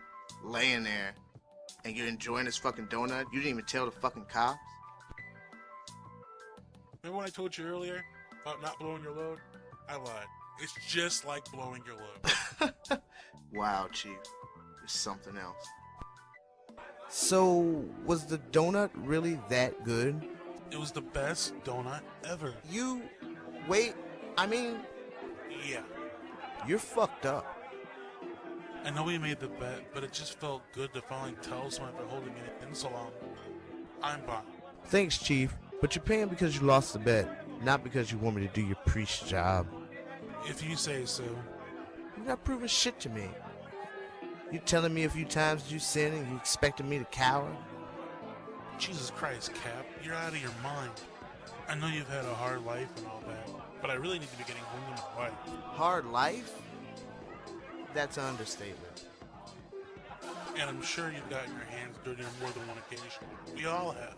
laying there, and you're enjoying this fucking donut? You didn't even tell the fucking cops? Remember what I told you earlier about not blowing your load? I lied. It's just like blowing your load. Wow, Chief. You're something else. So, was the donut really that good? It was the best donut ever. Wait, I mean, Yeah. you're fucked up. I know we made the bet, but it just felt good to finally tell someone after holding it in so long. I'm Bob. Thanks, Chief, but you're paying because you lost the bet, not because you want me to do your priest job. If you say so. You're not proving shit to me. You telling me a few times you sinned and you expected me to cower? Jesus Christ, Cap, you're out of your mind. I know you've had a hard life and all that, but I really need to be getting home to my wife. Hard life? That's an understatement. And I'm sure you've gotten your hands dirty on more than one occasion. We all have.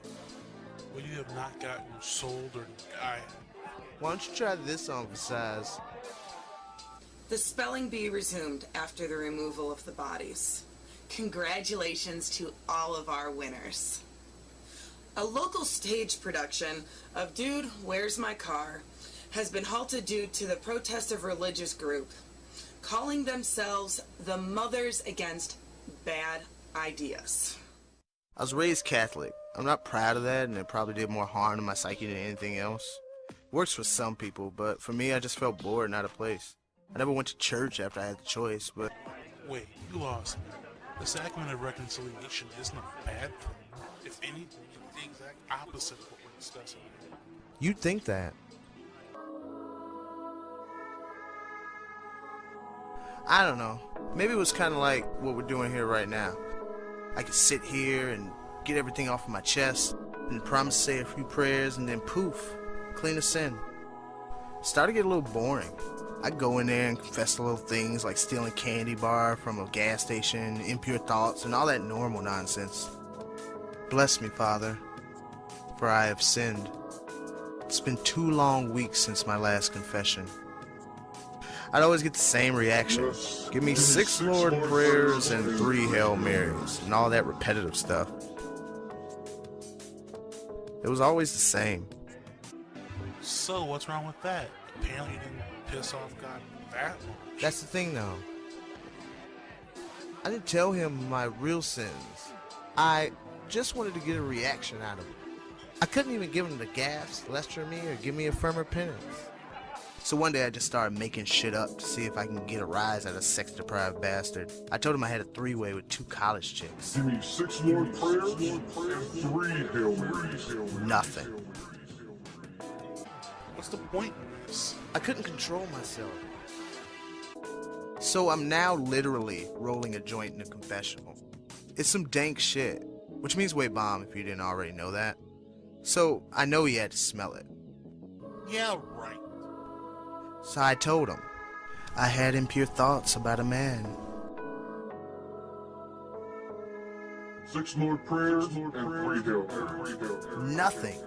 But you have not gotten your soul dirty like I have. Why don't you try this on for size? The spelling bee resumed after the removal of the bodies. Congratulations to all of our winners. A local stage production of Dude, Where's My Car has been halted due to the protest of a religious group calling themselves the Mothers Against Bad Ideas. I was raised Catholic. I'm not proud of that, and it probably did more harm to my psyche than anything else. Works for some people, but for me, I just felt bored and out of place. I never went to church after I had the choice, but... Wait, you lost me. The sacrament of reconciliation isn't a bad thing. If anything, it's the exact opposite of what we're discussing here. You'd think that. I don't know. Maybe it was kind of like what we're doing here right now. I could sit here and get everything off of my chest and promise to say a few prayers and then poof, clean the sin. It started to get a little boring. I'd go in there and confess to little things like stealing candy bar from a gas station, impure thoughts, and all that normal nonsense. Bless me, Father, for I have sinned. It's been 2 long weeks since my last confession. I'd always get the same reaction. Give me 6 Lord prayers and 3 Hail Marys, and all that repetitive stuff. It was always the same. So, what's wrong with that? Apparently you didn't piss off God that much. That's the thing, though. I didn't tell him my real sins. I just wanted to get a reaction out of him. I couldn't even give him the gas, lecture me, or give me a firmer penance. So one day I just started making shit up to see if I can get a rise out of sex-deprived bastard. I told him I had a 3-way with 2 college chicks. Give me 6 Lord prayers and 3 Hail Marys. Nothing. What's the point in this? I couldn't control myself. So I'm now literally rolling a joint in a confessional. It's some dank shit, which means way bomb if you didn't already know that. So I know he had to smell it. Yeah, right. So I told him I had impure thoughts about a man. 6 Lord prayers and 3 Hail Marys. Nothing.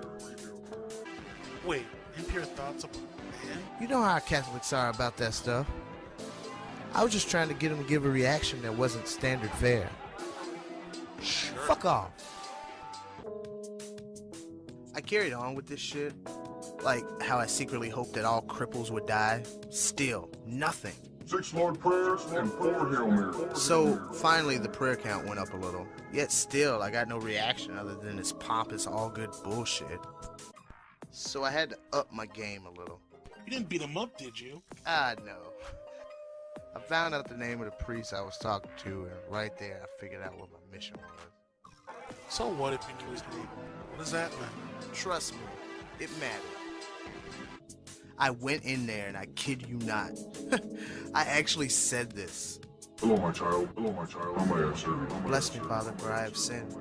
Wait, impure thoughts about man? You know how Catholics are about that stuff. I was just trying to get him to give a reaction that wasn't standard fare. Sure. Fuck off. I carried on with this shit. Like how I secretly hoped that all cripples would die. Still, nothing. 6 Lord prayers and 4 Hail Marys. So finally the prayer count went up a little. Yet still, I got no reaction other than this pompous all good bullshit. So I had to up my game a little. You didn't beat him up, did you? No. I found out the name of the priest I was talking to, and right there I figured out what my mission was. So what if you knew his name? What does that mean? Trust me, it mattered. I went in there, and I kid you not, I actually said this. Hello, my child. Hello, my child. How may I serve you? Bless me, Father, for I have sinned.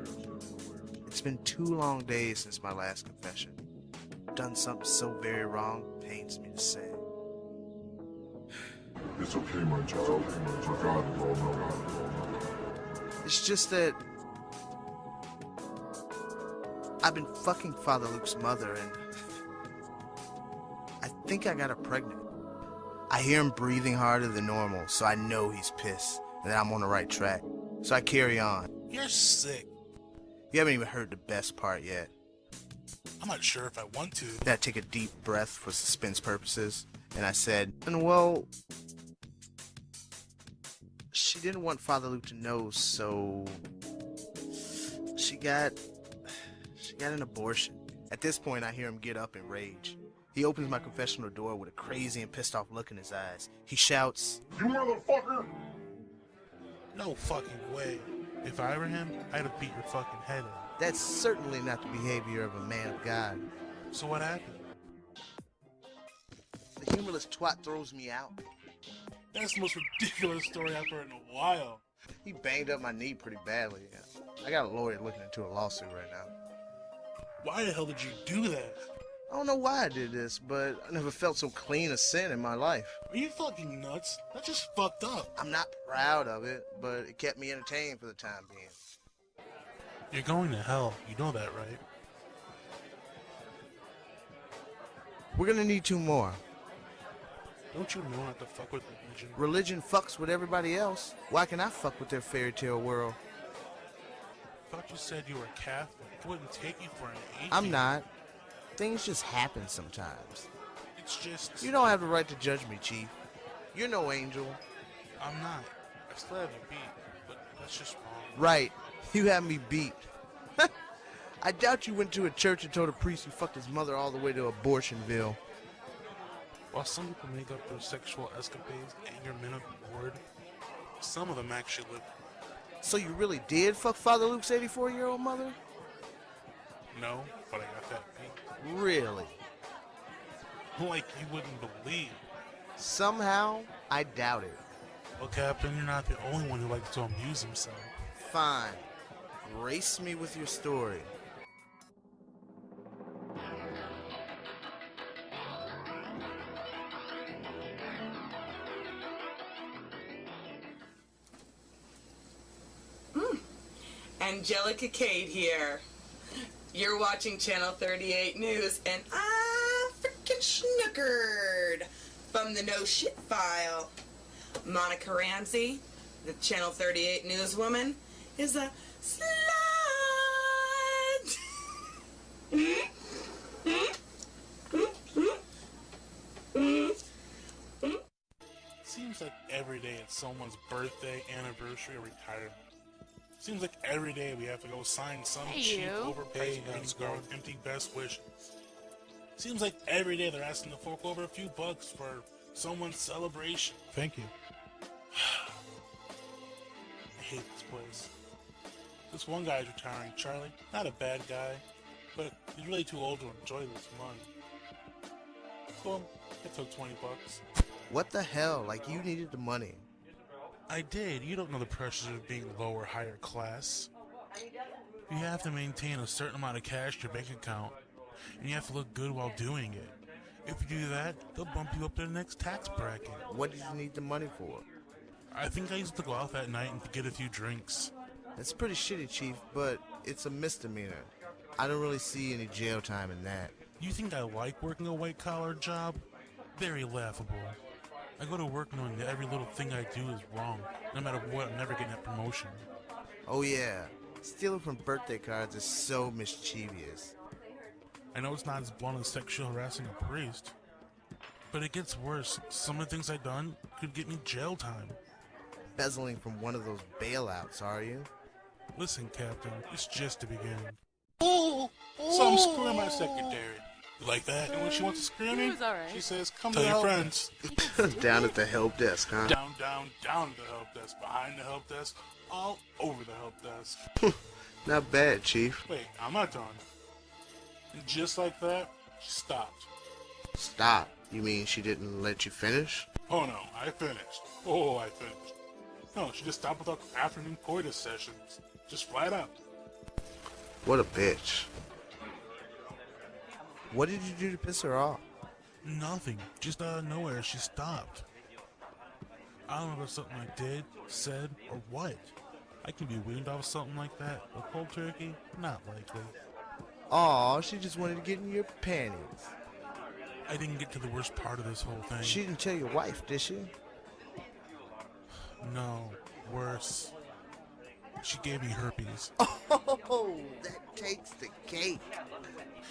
It's been 2 long days since my last confession. I've done something so very wrong, pains me to say. It's okay, my child. For God is all knowing. It's just that I've been fucking Father Luke's mother, and I think I got her pregnant. I hear him breathing harder than normal, so I know he's pissed and that I'm on the right track. So I carry on. You're sick. You haven't even heard the best part yet. I'm not sure if I want to. Then I take a deep breath for suspense purposes, and I said, and well, she didn't want Father Luke to know, so she got an abortion. At this point, I hear him get up in rage. He opens my confessional door with a crazy and pissed off look in his eyes. He shouts, You motherfucker! No fucking way. If I were him, I'd have beat your fucking head in. that's certainly not the behavior of a man of God. So what happened? The humorless twat throws me out. That's the most ridiculous story I've heard in a while. He banged up my knee pretty badly. I got a lawyer looking into a lawsuit right now. Why the hell did you do that? I don't know why I did this, but I never felt so clean a sin in my life. Are you fucking nuts? That's just fucked up. I'm not proud of it, but it kept me entertained for the time being. You're going to hell. You know that, right? We're gonna need 2 more. Don't you know not to fuck with religion? Religion fucks with everybody else. Why can I fuck with their fairy tale world? I thought you said you were Catholic. I wouldn't take you for an atheist. I'm not. Things just happen sometimes. It's just... You don't have the right to judge me, Chief. You're no angel. I'm not. I still have you beat, but that's just wrong. Right. You have me beat. I doubt you went to a church and told a priest he fucked his mother all the way to Abortionville. While some people make up their sexual escapades and your men of the ward, some of them actually live. So you really did fuck Father Luke's 84-year-old mother? No, but I got that beat. Really? Like you wouldn't believe. Somehow, I doubt it. Well, Captain, you're not the only one who likes to amuse himself. Fine. Grace me with your story. Angelica Cade here. You're watching Channel 38 News, and I'm freaking snookered from the No Shit File. Monica Ramsey, the Channel 38 newswoman, is a slut. Seems like every day it's someone's birthday, anniversary, or retirement. Seems like every day we have to go sign some Hey, cheap, you. overpriced greeting card with empty best wishes. Seems like every day they're asking to fork over a few bucks for someone's celebration. Thank you. I hate this place. This one guy's retiring, Charlie. Not a bad guy, but he's really too old to enjoy this money. So I took 20 bucks. What the hell? Like, you needed the money. I did. You don't know the pressures of being low or higher class. You have to maintain a certain amount of cash in your bank account, and you have to look good while doing it. If you do that, they'll bump you up to the next tax bracket. What did you need the money for? I think I used to go out that night and get a few drinks. That's pretty shitty, Chief, but it's a misdemeanor. I don't really see any jail time in that. You think I like working a white-collar job? Very laughable. I go to work knowing that every little thing I do is wrong. No matter what, I'm never getting that promotion. Oh yeah, stealing from birthday cards is so mischievous. I know it's not as blunt as sexual harassing a priest, but it gets worse. Some of the things I've done could get me jail time. Embezzling from one of those bailouts, are you? Listen, Captain, it's just the beginning. So I'm screwing my secretary. You like that? And when she wants to scream me, It was alright. she says, come to your friends. Down at the help desk, huh? Down to the help desk, behind the help desk, all over the help desk. Not bad, Chief. Wait, I'm not done. And just like that, she stopped. Stop. You mean she didn't let you finish? Oh no, I finished. Oh, I finished. No, she just stopped without afternoon coitus sessions. Just flat out. What a bitch. What did you do to piss her off? Nothing. Just out of nowhere, she stopped. I don't know if it's something I did, said, or what. I can be weaned off something like that, but cold turkey, not likely. Aw, she just wanted to get in your panties. I didn't get to the worst part of this whole thing. She didn't tell your wife, did she? No, worse. She gave me herpes. Oh, that takes the cake.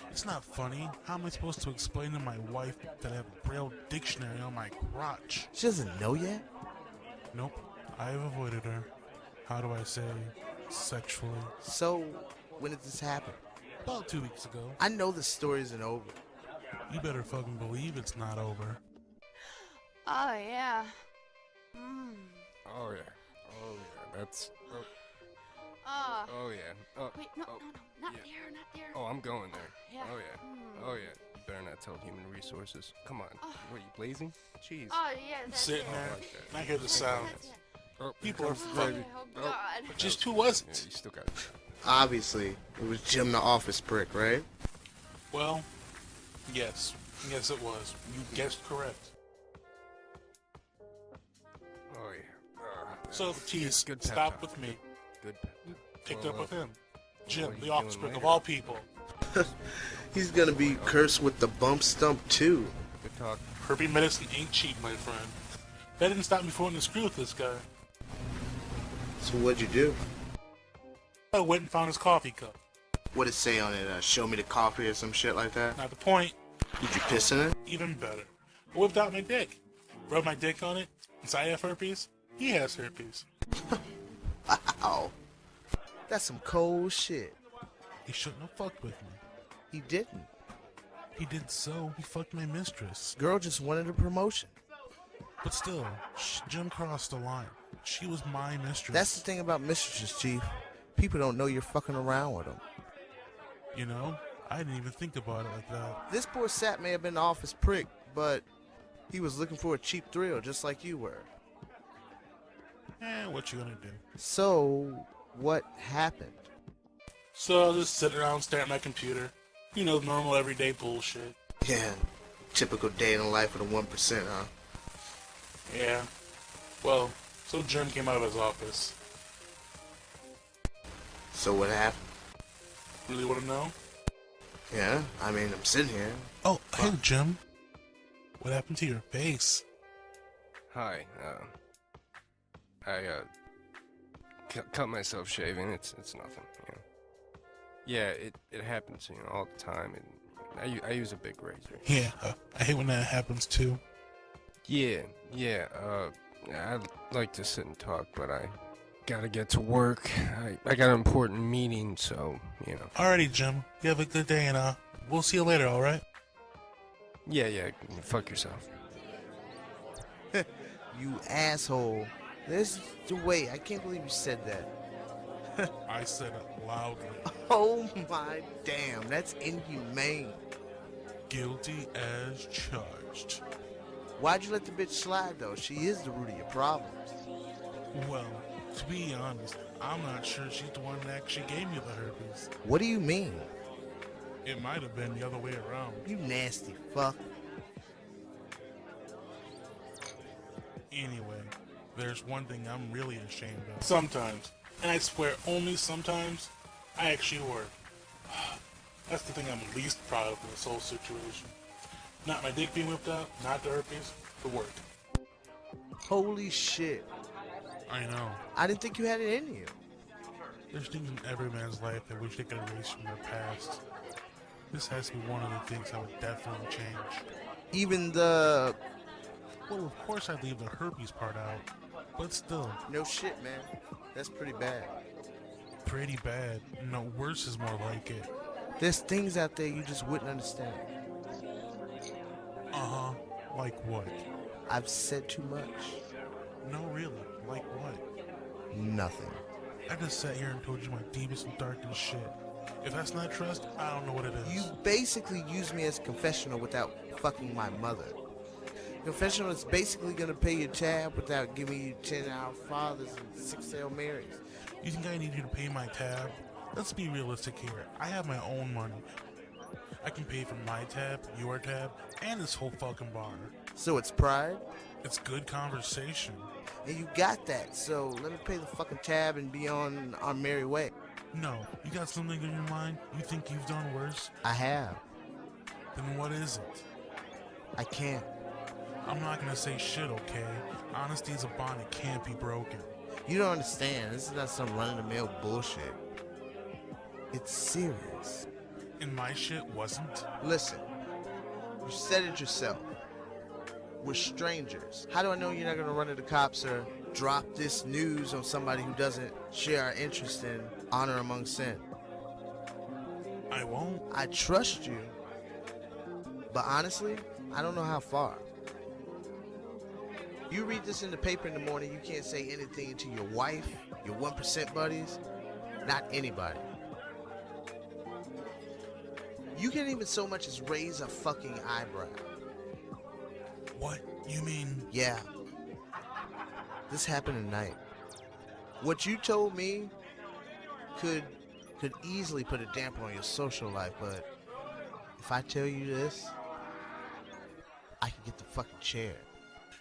It's not funny. How am I supposed to explain to my wife that I have a Braille dictionary on my crotch? She doesn't know yet? Nope. I have avoided her. How do I say? Sexually. So, when did this happen? About 2 weeks ago. I know the story isn't over. You better fucking believe it's not over. Oh, yeah. Mm. Oh yeah. Oh yeah. That's. Oh, Oh. oh yeah. Oh, Wait, no, oh, no, no, not yeah. there, not there. Oh, I'm going there. Yeah. Oh yeah. Mm. Oh yeah. You better not tell human resources. Come on. Oh. What, you blazing? Jeez. Oh, yeah, that's Sitting it. there, like that. and I hear the sound. That's it. Oh, People here are comes the fucking- baby. Oh, God. But just who Yeah, wasn't? you still got it. Obviously, it was Jim the office prick, right? Well, yes. Yes, it was. You guessed correct. Oh yeah. So the tease good pep stopped talk. with me, Good. picked Well, up with him. what Jim, are you the office doing brick of later? all people. He's gonna be cursed with the bump stump, too. Good talk. Herpes medicine ain't cheap, my friend. That didn't stop me from wanting to screw with this guy. So what'd you do? I went and found his coffee cup. What'd it say on it? Show me the coffee or some shit like that? Not the point. Did you piss in it? Even better. I whipped out my dick. Rubbed my dick on it. Since I have herpes, he has herpes. Ow. That's some cold shit. He shouldn't have fucked with me. He didn't. He did so. He fucked my mistress. Girl just wanted a promotion. But still, Jim crossed the line. She was my mistress. That's the thing about mistresses, Chief. People don't know you're fucking around with them. You know, I didn't even think about it like that. This poor sap may have been the office prick, but he was looking for a cheap thrill just like you were. What you gonna do? So, what happened? So I'll just sit around, stare at my computer. You know, normal everyday bullshit. Yeah, typical day in the life of the 1%, huh? Yeah. Well, so Jim came out of his office. So what happened? Really want to know? Yeah, I mean, I'm sitting here. Oh, hey, Jim. What happened to your face? Hi. I cut myself shaving. It's nothing. You know. Yeah, it happens. You know, all the time. And I use a big razor. Yeah, I hate when that happens too. Yeah. I'd like to sit and talk, but I gotta get to work. I got an important meeting, so you know. Alrighty, Jim. You have a good day, and we'll see you later. All right? Yeah. Fuck yourself. You asshole. This is the way. I can't believe you said that. I said it loudly. Oh my damn, that's inhumane. Guilty as charged. Why'd you let the bitch slide though? She is the root of your problems. Well, to be honest, I'm not sure she's the one that actually gave me the herpes. What do you mean? It might have been the other way around. You nasty fuck. Anyway, there's one thing I'm really ashamed of. Sometimes, and I swear only sometimes, I actually work. That's the thing I'm least proud of in this whole situation. Not my dick being whipped out, not the herpes, the work. Holy shit. I know. I didn't think you had it in you. There's things in every man's life I wish they could erase from their past. This has to be one of the things I would definitely change. Even the... Well, of course I'd leave the herpes part out, but still. No shit, man. That's pretty bad. Pretty bad. No, worse is more like it. There's things out there you just wouldn't understand. Uh-huh. Like what? I've said too much. No, really. Like what? Nothing. I just sat here and told you my deepest and darkest shit. If that's not trust, I don't know what it is. You basically used me as a confessional without fucking my mother. Confessional is basically gonna pay your tab without giving you 10 Our Fathers and 6 Hail Marys. You think I need you to pay my tab? Let's be realistic here. I have my own money. I can pay for my tab, your tab, and this whole fucking bar. So it's pride? It's good conversation. And you got that, so let me pay the fucking tab and be on our merry way. No, you got something in your mind? You think you've done worse? I have. Then what is it? I can't. I'm not gonna say shit, okay? Honesty is a bond that can't be broken. You don't understand. This is not some run-of-the-mill bullshit. It's serious. And my shit wasn't? Listen, you said it yourself. We're strangers. How do I know you're not gonna run to the cops or drop this news on somebody who doesn't share our interest in honor among sin? I won't. I trust you, but honestly, I don't know how far. You read this in the paper in the morning, you can't say anything to your wife, your 1% buddies, not anybody. You can't even so much as raise a fucking eyebrow. What? You mean? Yeah. This happened tonight. What you told me could easily put a damper on your social life, but if I tell you this, I can get the fucking chair.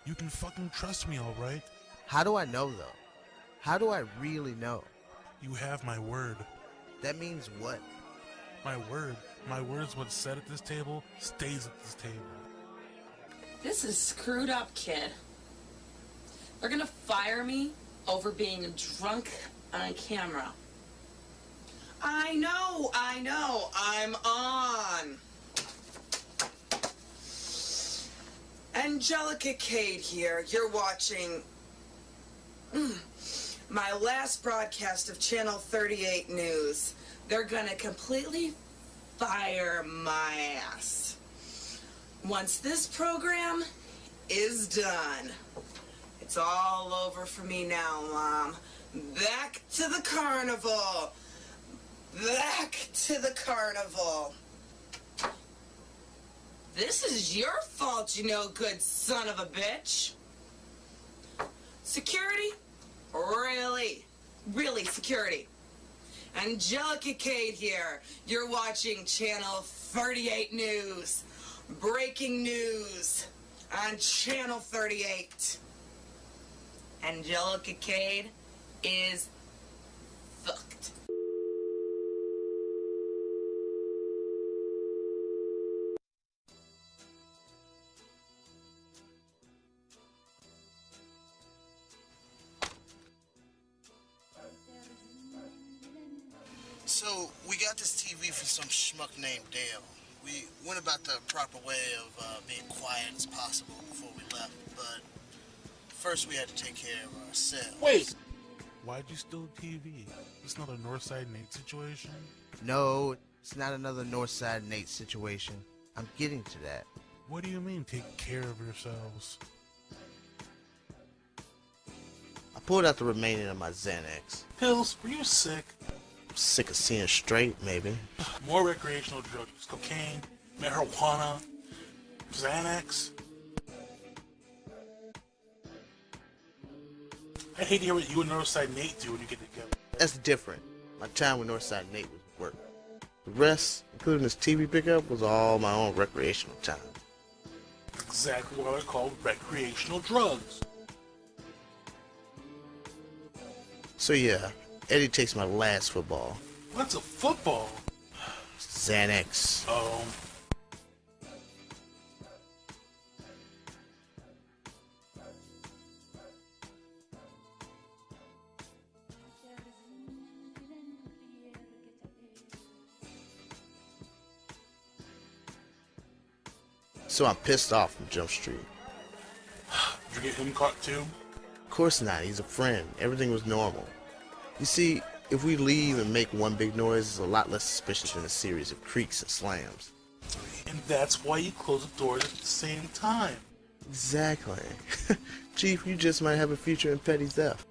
You can fucking trust me, alright? How do I know, though? How do I really know? You have my word. That means what? My word. My word's what's said at this table stays at this table. This is screwed up, kid. They're gonna fire me over being drunk on camera. I know, I'm on. Angelica Cade here. You're watching my last broadcast of Channel 38 News. They're gonna completely fire my ass. Once this program is done, it's all over for me now, Mom. Back to the carnival. Back to the carnival. This is your fault, you no good son of a bitch. Security? Really? Really, security? Angelica Cade here. You're watching Channel 38 News. Breaking news on Channel 38. Angelica Cade is fucked. So, we got this TV for some schmuck named Dale. We went about the proper way of being quiet as possible before we left, but first we had to take care of ourselves. Wait! Why'd you steal TV? It's not a Northside Nate situation? No, it's not another Northside Nate situation. I'm getting to that. What do you mean, take care of yourselves? I pulled out the remaining of my Xanax. Pills, were you sick? I'm sick of seeing straight, maybe. More recreational drugs. Cocaine, marijuana, Xanax. I hate to hear what you and Northside Nate do when you get together. That's different. My time with Northside Nate was work. The rest, including this TV pickup, was all my own recreational time. Exactly what are called recreational drugs. So yeah, Eddie takes my last football. What's a football? Xanax. Oh. So I'm pissed off from Jump Street. Did you get him caught too? Of course not, he's a friend. Everything was normal. You see, if we leave and make one big noise, it's a lot less suspicious than a series of creaks and slams. And that's why you close the doors at the same time. Exactly. Chief, you just might have a future in petty theft.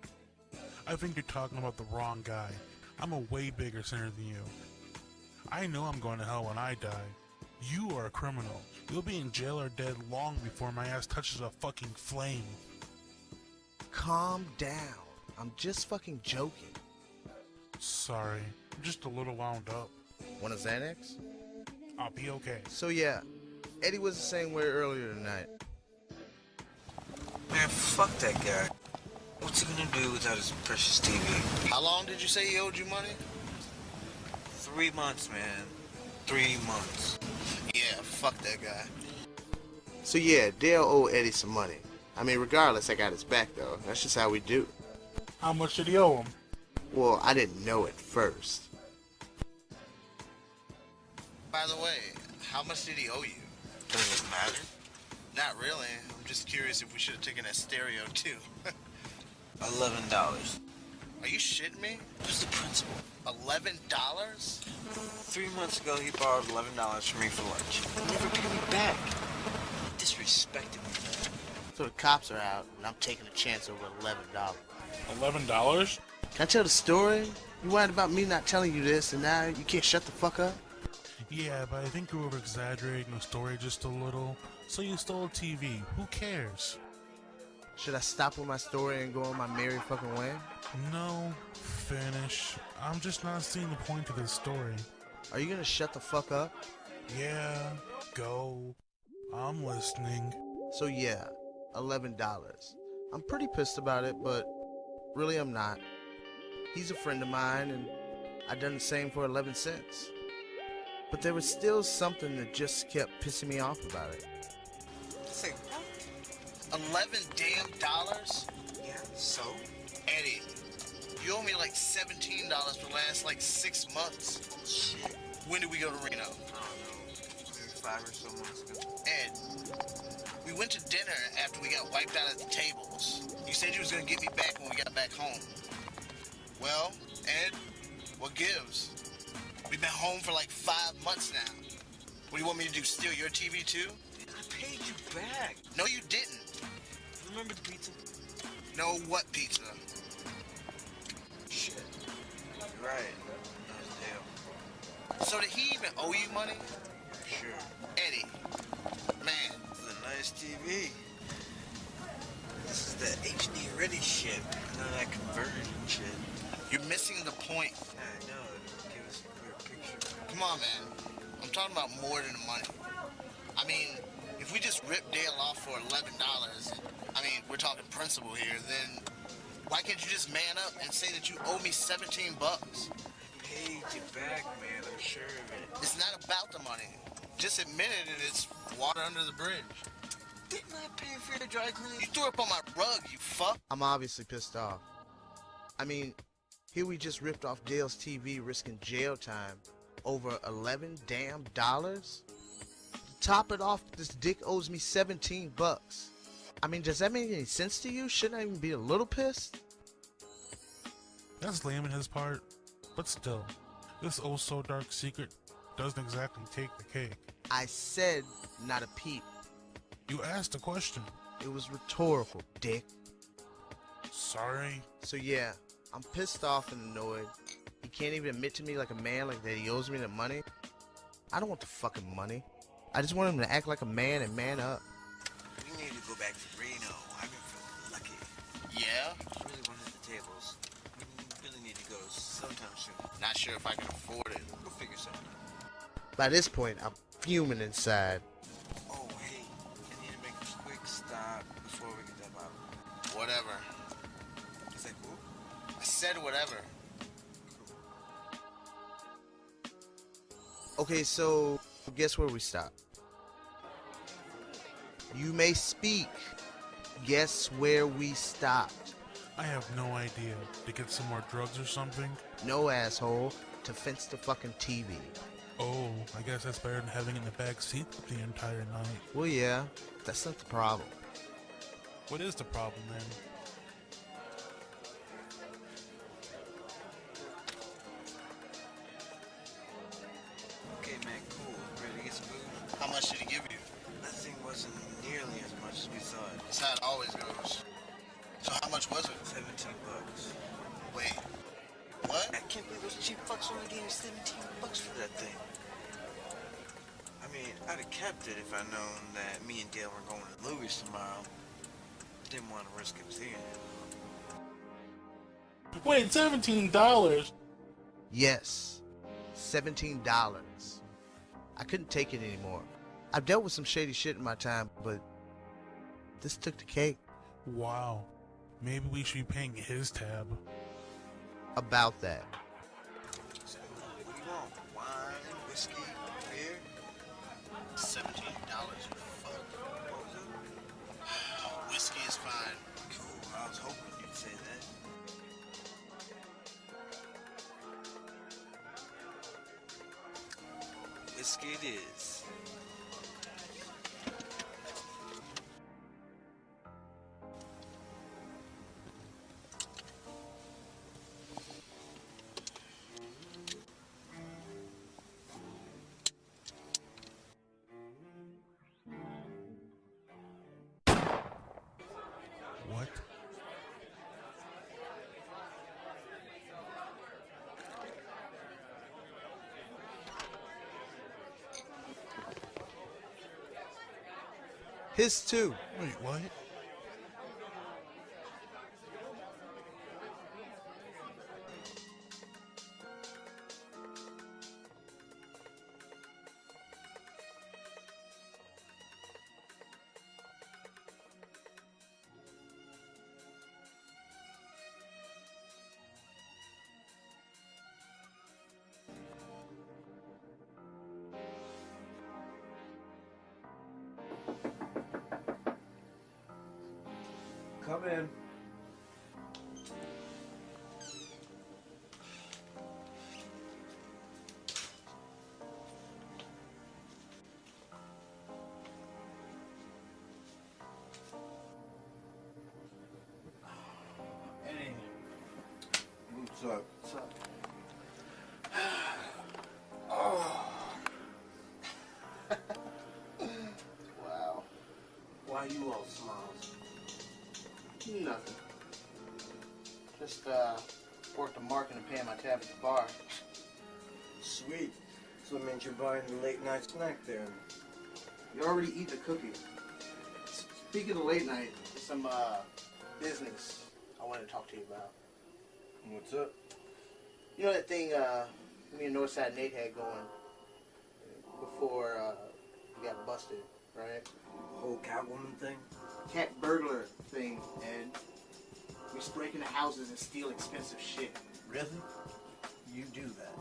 I think you're talking about the wrong guy. I'm a way bigger sinner than you. I know I'm going to hell when I die. You are a criminal. You'll be in jail or dead long before my ass touches a fucking flame. Calm down. I'm just fucking joking. Sorry, I'm just a little wound up. Want a Xanax? I'll be okay. So yeah, Eddie was the same way earlier tonight. Man, fuck that guy. What's he gonna do without his precious TV? How long did you say he owed you money? 3 months, man. 3 months. Yeah, fuck that guy. So yeah, Dale owe Eddie some money. I mean, regardless, I got his back though. That's just how we do. How much did he owe him? Well, I didn't know at first. By the way, how much did he owe you? Does it matter? Not really. I'm just curious if we should have taken that stereo too. $11. Are you shitting me? What's the principal? $11? 3 months ago, he borrowed $11 from me for lunch. He never paid me back. He disrespected me, man. So the cops are out, and I'm taking a chance over $11. $11? Can I tell the story? You worried about me not telling you this, and now you can't shut the fuck up? Yeah, but I think you're over-exaggerating the story just a little. So you stole a TV. Who cares? Should I stop with my story and go on my merry fucking way? No. Finish. I'm just not seeing the point of this story. Are you gonna shut the fuck up? Yeah. Go. I'm listening. So yeah, $11. I'm pretty pissed about it, but really I'm not. He's a friend of mine, and I done the same for 11 cents. But there was still something that just kept pissing me off about it. Say what? 11 damn dollars? Yeah, so? Eddie, you owe me like $17 for the last like 6 months. Shit. When did we go to Reno? I don't know. Maybe 5 or so months ago. Ed, we went to dinner after we got wiped out at the tables. You said you was gonna get me back when we got back home. Well, Ed, what gives? We've been home for like 5 months now. What do you want me to do, steal your TV too? I paid you back. No, you didn't. Remember the pizza? No, what pizza? Shit. You're right. That was Dale. So did he even owe you money? Sure. Eddie, man. This is a nice TV. This is the HD ready shit. None of that conversion shit. You're missing the point. Yeah, I know. Give us a clear picture. Come on, man. I'm talking about more than the money. I mean, if we just rip Dale off for $11, I mean, we're talking principal here, then why can't you just man up and say that you owe me 17 bucks? Paid you back, man. I'm sure of it. It's not about the money. Just admit it and it's water under the bridge. Didn't I pay for your dry cleaning? You threw up on my rug, you fuck. I'm obviously pissed off. I mean, here we just ripped off Dale's TV, risking jail time over 11 damn dollars. To top it off, this dick owes me 17 bucks. I mean, does that make any sense to you? Shouldn't I even be a little pissed? That's lame in his part, but still, this oh so dark secret doesn't exactly take the cake. I said not a peep. You asked a question. It was rhetorical, dick. Sorry. So yeah, I'm pissed off and annoyed. He can't even admit to me like a man like that he owes me the money. I don't want the fucking money. I just want him to act like a man and man up. We need to go back to Reno. I've been feeling lucky. Yeah? I really want to hit the tables. We really need to go sometime soon. Not sure if I can afford it. We'll figure something out. By this point, I'm fuming inside. Oh, hey. I need to make a quick stop before we get that bottle. Whatever. Is that cool? I said whatever. Okay, so guess where we stop? You may speak. Guess where we stopped? I have no idea. To get some more drugs or something? No, asshole. To fence the fucking TV. Oh, I guess that's better than having it in the back seat the entire night. Well, yeah. That's not the problem. What is the problem then? Okay, man, cool. Ready to get some booze? How much much did he give you? That thing wasn't nearly as much as we thought. That's how it always goes. So how much was it? $17. Wait. What? I can't believe those cheap fucks only gave me $17 for that thing. I mean, I'd have kept it if I'd known that me and Dale were going to Louis tomorrow. Didn't want to risk it seeing it. Wait, $17? Yes. $17. I couldn't take it anymore. I've dealt with some shady shit in my time, but this took the cake. Wow. Maybe we should be paying his tab. About that. So, what do you want? Wine, whiskey, beer? $17, you fuck. What was it? Whiskey is fine. Cool, I was hoping you'd say that. Whiskey it is. What? His too. Wait, what? Come in. What's up? What's up? Wow. Why you all smiles? Nothing. Just, worked the market and paying my tab at the bar. Sweet. So it means you're buying the late night snack there. You already eat the cookie. Speaking of late night, some, business I wanted to talk to you about. What's up? You know that thing, me and Northside Nate had going before, we got busted, right? The whole Catwoman thing? Cat burglar thing, and we used to break into houses and steal expensive shit. Really? You do that?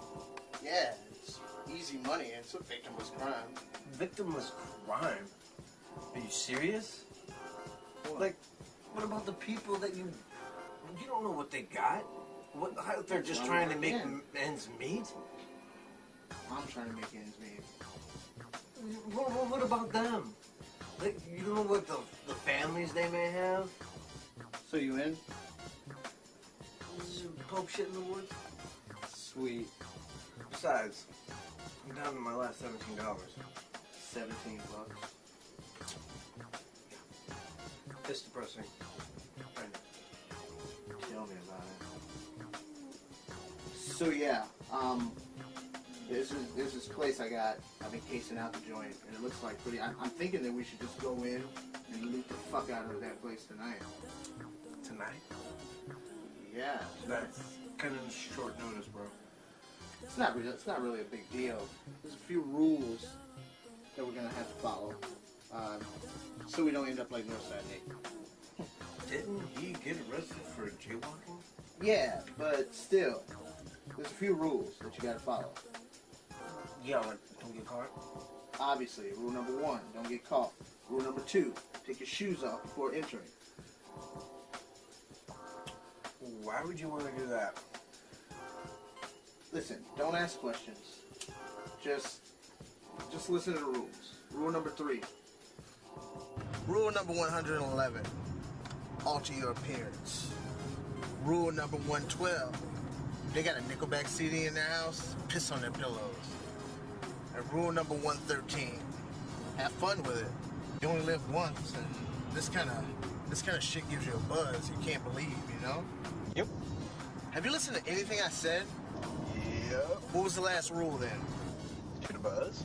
Yeah, it's easy money, and it's a victimless crime. Victimless crime? Are you serious? What? Like, what about the people that you don't know what they got? What, how, they're just trying to make ends meet? I'm trying to make ends meet. What about them? Like, you don't know what the families they may have? So you in? Pope shit in the woods? Sweet. Besides, I'm down to my last $17. 17 bucks. It's depressing. I know. Tell me about it. So yeah, there's this place I've been casing out the joint, and it looks like pretty. I'm thinking that we should just go in and loot the fuck out of that place tonight. Tonight? Yeah. That's kind of short notice, bro. It's not really a big deal. There's a few rules that we're gonna have to follow, so we don't end up like Northside Nate. Didn't he get arrested for jaywalking? Yeah, but still, there's a few rules that you gotta follow. Yeah, like, don't get caught? Obviously, rule number 1, don't get caught. Rule number 2, take your shoes off before entering. Why would you want to do that? Listen, don't ask questions. Just listen to the rules. Rule number 3. Rule number 111. Alter your appearance. Rule number 112. They got a Nickelback CD in their house, piss on their pillows. And rule number 113. Have fun with it. You only live once, and this kind of shit gives you a buzz you can't believe, you know? Yep. Have you listened to anything I said? Yep. What was the last rule then? Get a buzz?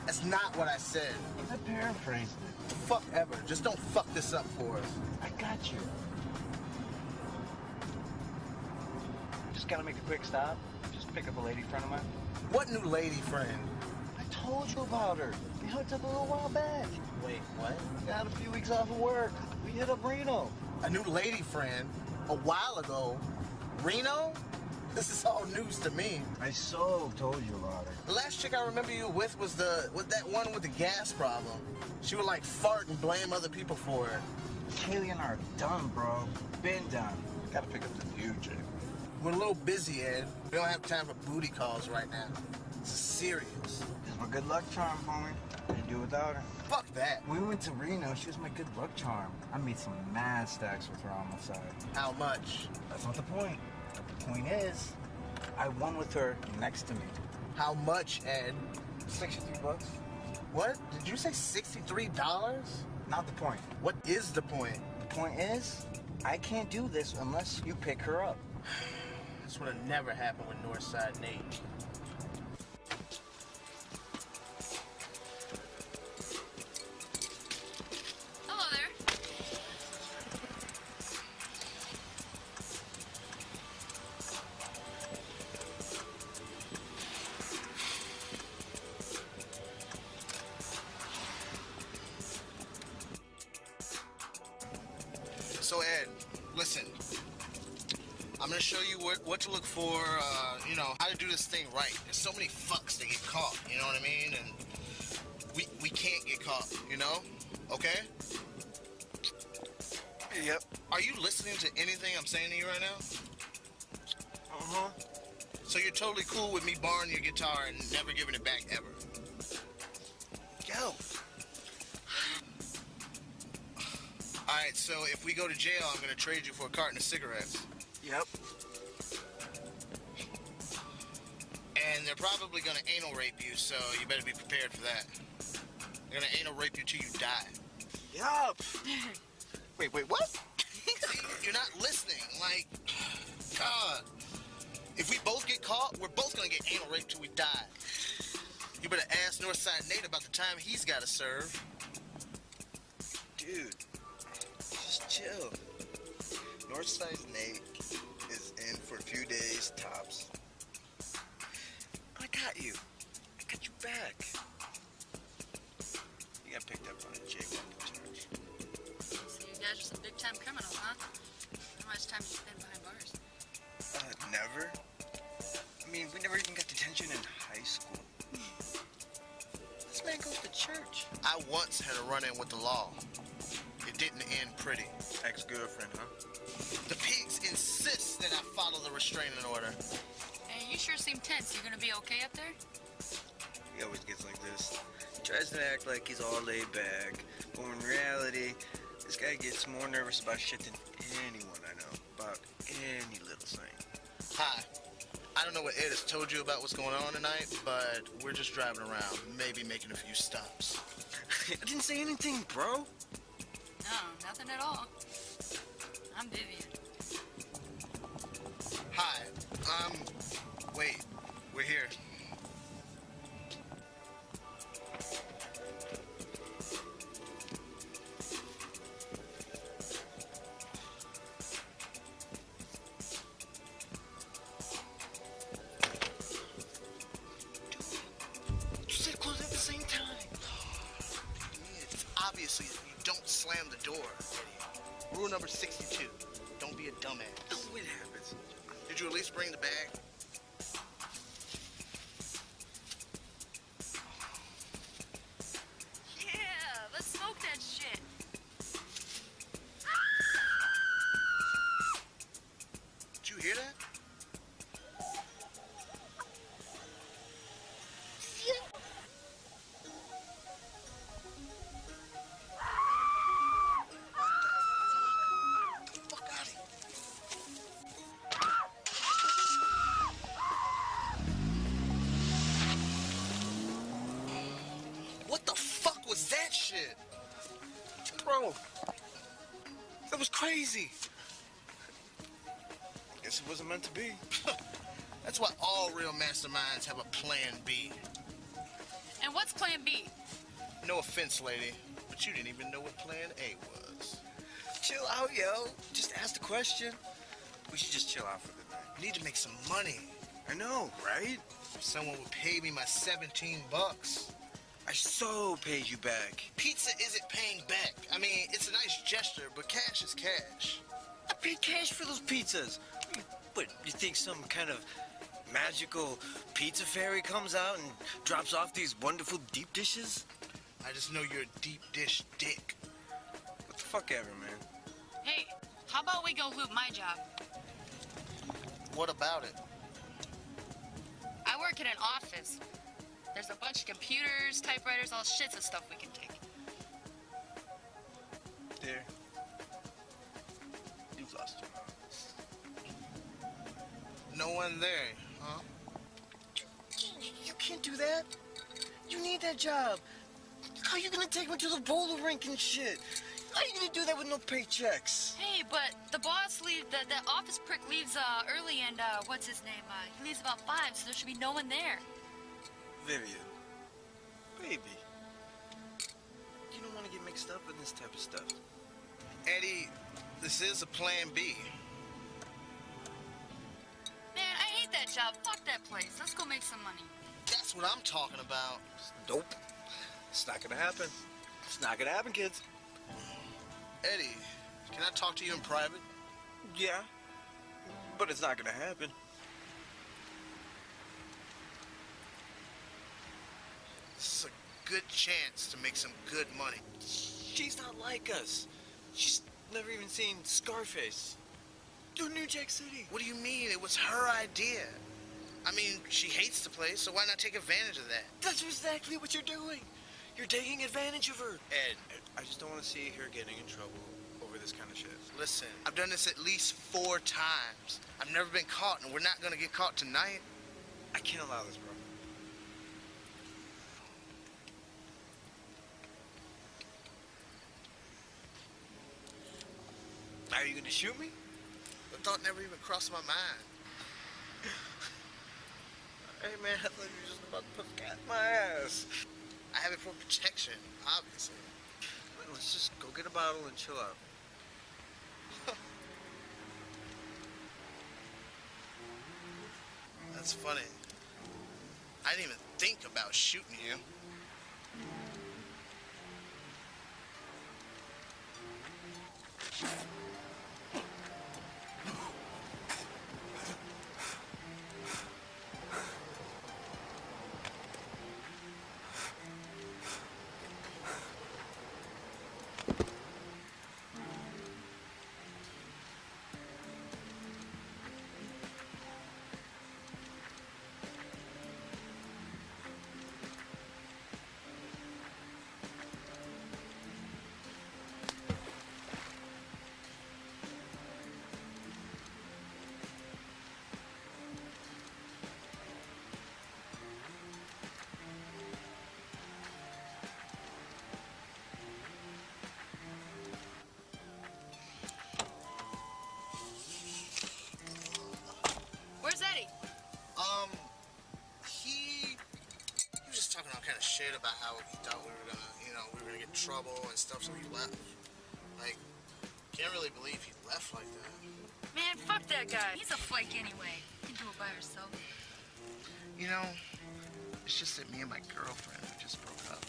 That's not what I said. I paraphrased it. Fuck ever. Just don't fuck this up for us. I got you. Just gotta make a quick stop. Just pick up a lady friend of mine. What new lady friend? I told you about her. We hooked up a little while back. Wait, what? Got a few weeks off of work. We hit up Reno. A new lady friend? A while ago? Reno? This is all news to me. I so told you about her. The last chick I remember you with was that one with the gas problem. She would like fart and blame other people for it. Kaylee and I are done, bro. Been done. Gotta pick up the new chick. We're a little busy, Ed. We don't have time for booty calls right now. This is serious. This is my good luck charm, homie. Can't do without her. Fuck that. When we went to Reno, she was my good luck charm. I made some mad stacks with her on my side. How much? That's not the point. The point is, I won with her next to me. How much, Ed? $63. What? Did you say $63? Not the point. What is the point? The point is, I can't do this unless you pick her up. This would have never happened with Northside Nate. Hello there. So, Ed, listen. I'm gonna show you what to look for, you know, how to do this thing right. There's so many fucks that get caught, you know what I mean? And we can't get caught, you know? Okay? Yep. Are you listening to anything I'm saying to you right now? Uh-huh. So you're totally cool with me borrowing your guitar and never giving it back ever? Yo. Alright, so if we go to jail, I'm gonna trade you for a carton of cigarettes. Yep. And they're probably gonna anal rape you, so you better be prepared for that. They're gonna anal rape you till you die. Yup. Wait, what? See, you're not listening. Like, God. If we both get caught, we're both gonna get anal raped till we die. You better ask Northside Nate about the time he's gotta serve. Dude, just chill. Northside Nate is in for a few days, tops. I got you. I got you back. You got picked up on a jaywalking charge. So you guys are some big-time criminals, huh? How much time you spend behind bars? Never. I mean, we never even got detention in high school. This man goes to church. I once had a run-in with the law. It didn't end pretty. Ex-girlfriend, huh? The pigs insist that I follow the restraining order. Hey, you sure seem tense. You gonna be okay up there? He always gets like this. He tries to act like he's all laid back, but in reality, this guy gets more nervous about shit than anyone I know, about any little thing. Hi. I don't know what Ed has told you about what's going on tonight, but we're just driving around, maybe making a few stops. I didn't say anything, bro. No, nothing at all. I'm Vivian. Hi. Wait. We're here. You said close at the same time. It's obviously you don't slam the door. Rule number 62. Don't be a dumbass. Oh, it happens. Did you at least bring the bag? Yeah, let's smoke that shit. Did you hear that? Fuck out of here. crazy. Guess it wasn't meant to be. That's why all real masterminds have a plan B. And what's plan B? No offense, lady, but you didn't even know what plan A was. Chill out, yo. Just ask the question. We should just chill out for the night. I need to make some money. I know, right? If someone would pay me my 17 bucks. I so paid you back. Pizza isn't paying back. I mean, it's a nice gesture, but cash is cash. I paid cash for those pizzas. What, you think some kind of magical pizza fairy comes out and drops off these wonderful deep dishes? I just know you're a deep dish dick. What the fuck ever, man. Hey, how about we go loot my job? What about it? I work in an office. There's a bunch of computers, typewriters, all shits of stuff we can take. There. You've lost your mind. No one there, huh? You can't do that. You need that job. How you gonna take me to the bowler rink and shit? How you gonna do that with no paychecks? Hey, but the boss leaves, the office prick leaves early and, what's his name? He leaves about 5, so there should be no one there. Vivian. Baby. You don't want to get mixed up in this type of stuff. Eddie, this is a plan B. Man, I hate that job. Fuck that place. Let's go make some money. That's what I'm talking about. Nope. It's not gonna happen. It's not gonna happen, kids. Eddie, can I talk to you in private? Yeah. But it's not gonna happen. This is a good chance to make some good money. She's not like us. She's never even seen Scarface. Do New Jack City. What do you mean? It was her idea. I mean, she hates the place, so why not take advantage of that? That's exactly what you're doing. You're taking advantage of her. Ed, I just don't want to see her getting in trouble over this kind of shit. listen, I've done this at least 4 times. I've never been caught, and we're not gonna get caught tonight. I can't allow this, bro. Are you gonna shoot me? The thought never even crossed my mind. Hey man, I thought you were just about to put the cat in my ass. I have it for protection, obviously. Let's just go get a bottle and chill out. That's funny. I didn't even think about shooting you. Where's Eddie? He was just talking all kind of shit about how he thought we were gonna, we were gonna get in trouble and stuff, so he left. Like, can't really believe he left like that. Man, fuck that guy. He's a flake anyway. He can do it by herself. It's just that me and my girlfriend just broke up.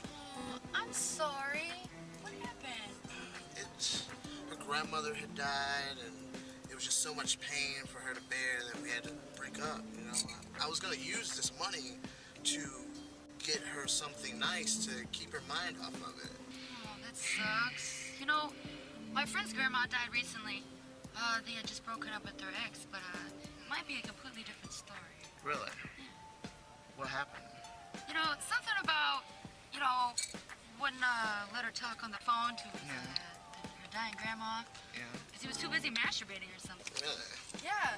I'm sorry. What happened? Her grandmother had died, and it was just so much pain for her to bear that we had to break up, I was gonna use this money to get her something nice to keep her mind off of it. Oh, that sucks. My friend's grandma died recently. They had just broken up with their ex, but it might be a completely different story. Really? What happened? Something about, wouldn't let her talk on the phone to her dying grandma. Yeah. Because he was too busy masturbating or something. Really? Yeah.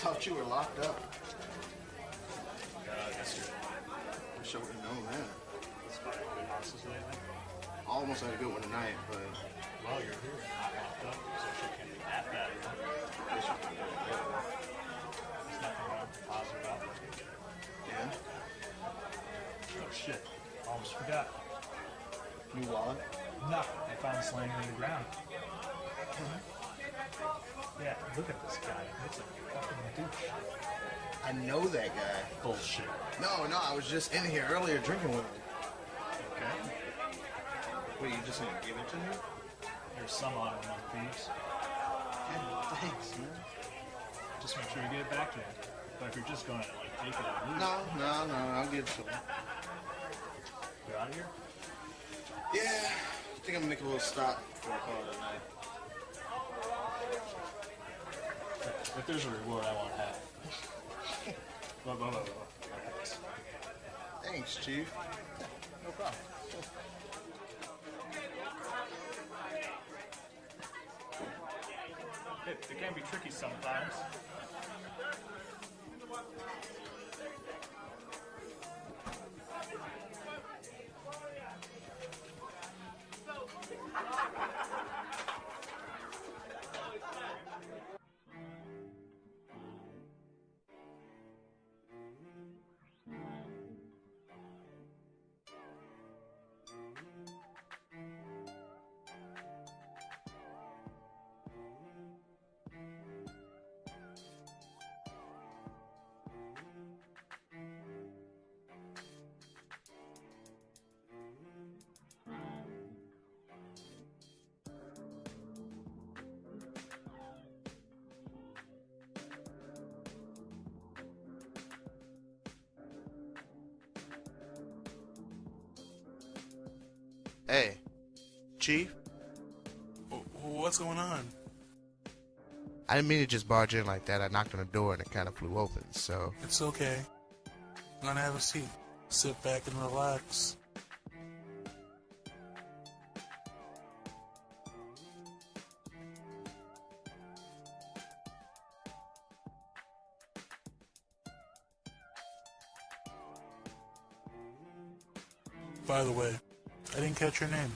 thought you were locked up. Yes, sir. Wish I would have known that. It's fine. Good houses lately. Almost had a good one tonight, but Well, you're here and not locked up, so shit can't be that bad. I guess you can do it. There's nothing wrong with positive outlook. Yeah. Oh shit. Almost forgot. New wallet? No, I found this laying on the ground. Yeah, look at this guy. It's a fucking douche. I know that guy. Bullshit. No, I was just in here earlier drinking with him. Okay? Wait, you just gonna give it to me? There's some honor among thieves. Yeah, thanks, man. Just make sure you get it back to him. But if you're just going to, like, take it and leave, No, I'll give it to him. you're out of here? Yeah, I think I'm gonna make a little stop before I call it a night. If there's a reward, I want half. Whoa. Thanks. Thanks, Chief. No problem. It can be tricky sometimes. Hey, Chief? What's going on? I didn't mean to just barge in like that. I knocked on the door and it kind of flew open, so... It's okay. I'm gonna have a seat. Sit back and relax. By the way, I didn't catch your name.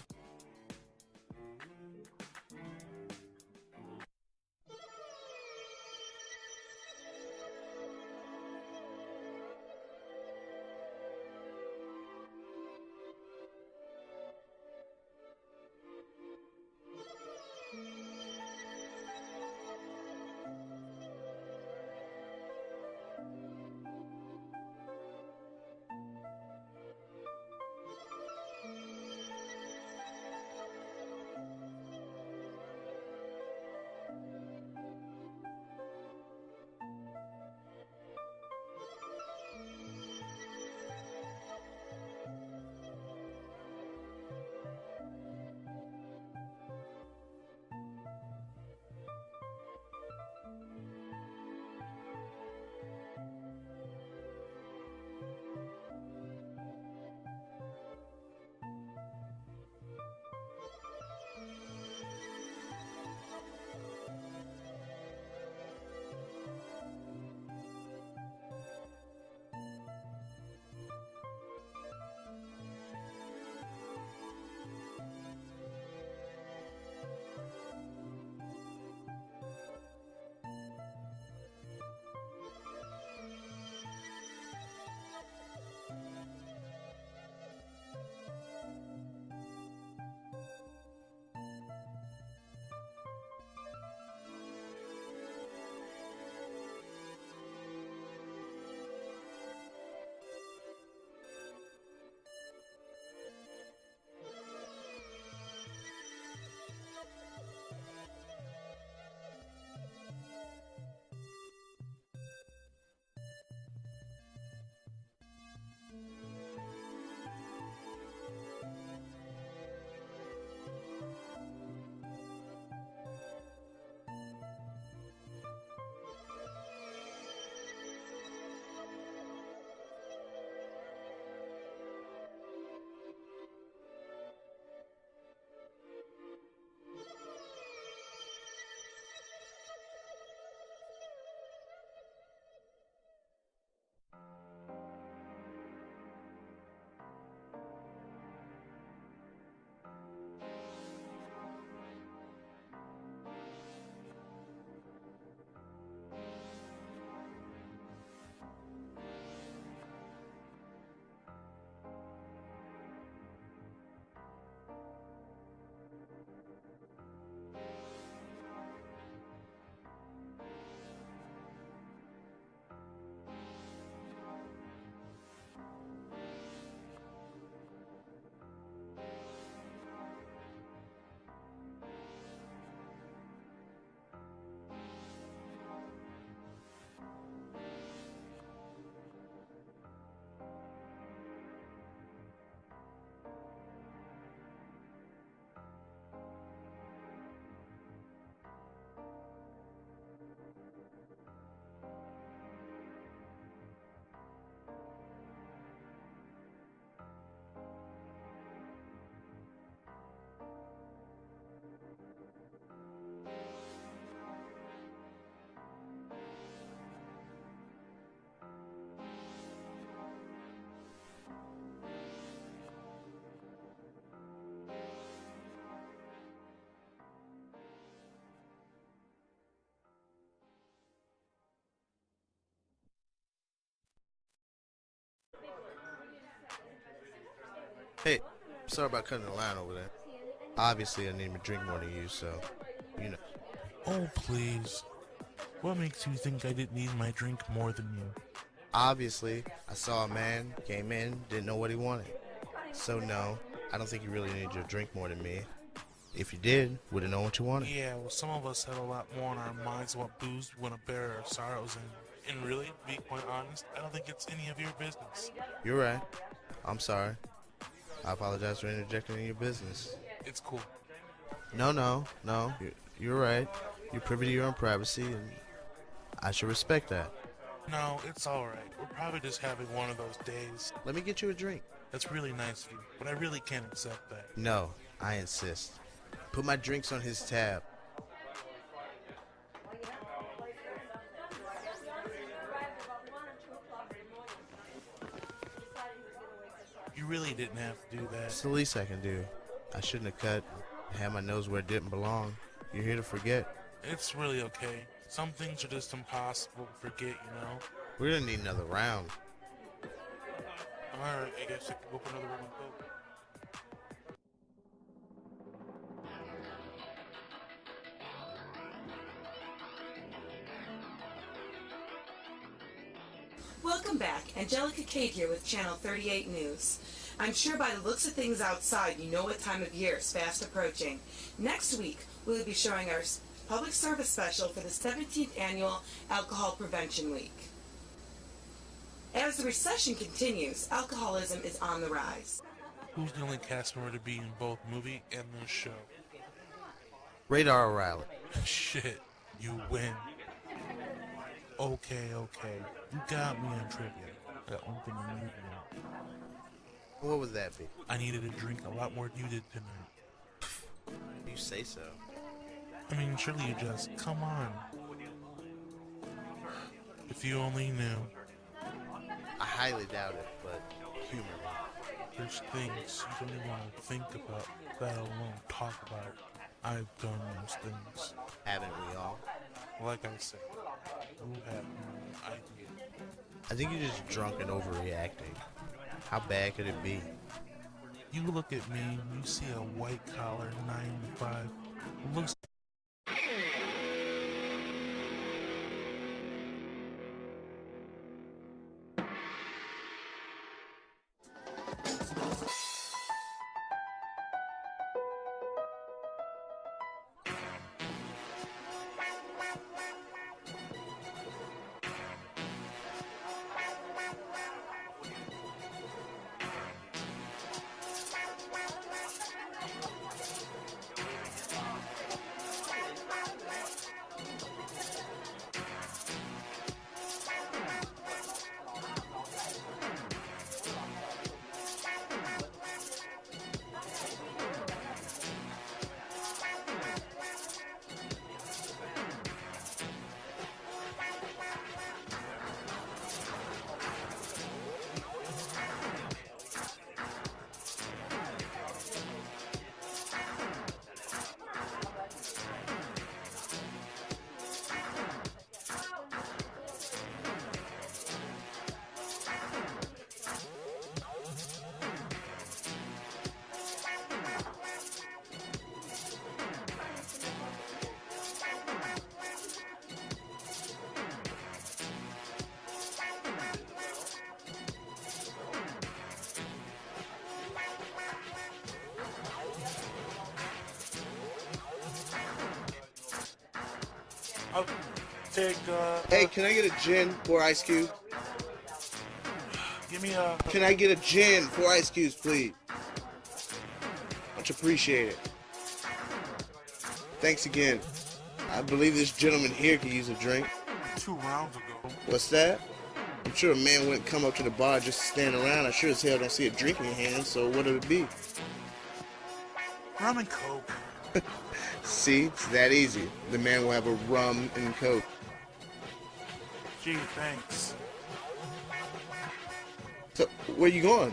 Hey, sorry about cutting the line over there. Obviously, I need a drink more than you, so, you know. Oh, please. What makes you think I didn't need my drink more than you? Obviously, I saw a man, came in, didn't know what he wanted. So no, I don't think you really need your drink more than me. If you did, would have known what you wanted. Yeah, well, some of us have a lot more on our minds what booze want to bear our sorrows and really, to be quite honest, I don't think it's any of your business. You're right. I'm sorry. I apologize for interjecting in your business. It's cool. No. You're right. You're privy to your own privacy, and I should respect that. No, it's alright. We're probably just having one of those days. Let me get you a drink. That's really nice of you, but I really can't accept that. No, I insist. Put my drinks on his tab. You really didn't have to do that. It's the least I can do. I shouldn't have cut and had my nose where it didn't belong. You're here to forget. It's really okay. Some things are just impossible to forget, you know? We're gonna need another round. Alright, I guess I can go for another round of Coke. Welcome back. Angelica Cade here with Channel 38 News. I'm sure by the looks of things outside, you know what time of year is fast approaching. Next week, we'll be showing our public service special for the 17th Annual Alcohol Prevention Week. As the recession continues, alcoholism is on the rise. Who's the only cast member to be in both movie and the show? Radar O'Reilly. Shit, you win. Okay. You got me on trivia. That one thing I needed to know. What would that be? I needed a drink a lot more than you did tonight. You say so. I mean, surely you just, come on. If you only knew. I highly doubt it, but humor me. There's things you don't even want to think about, let alone talk about. I've done those things. Haven't we all? Like I said, you have no idea. I think you're just drunk and overreacting. How bad could it be? You look at me, you see a white collar 9 to 5. Looks I'll take, Hey, can I get a gin, 4 ice cubes? give me a... Can I get a gin, 4 ice cubes, please? Much appreciated. Thanks again. I believe this gentleman here could use a drink. 2 rounds ago. What's that? I'm sure a man wouldn't come up to the bar just to stand around. I sure as hell don't see a drink in your hand, so what'll it be? Rum and Coke. See, it's that easy. The man will have a rum and Coke. Gee, thanks. So, where you going?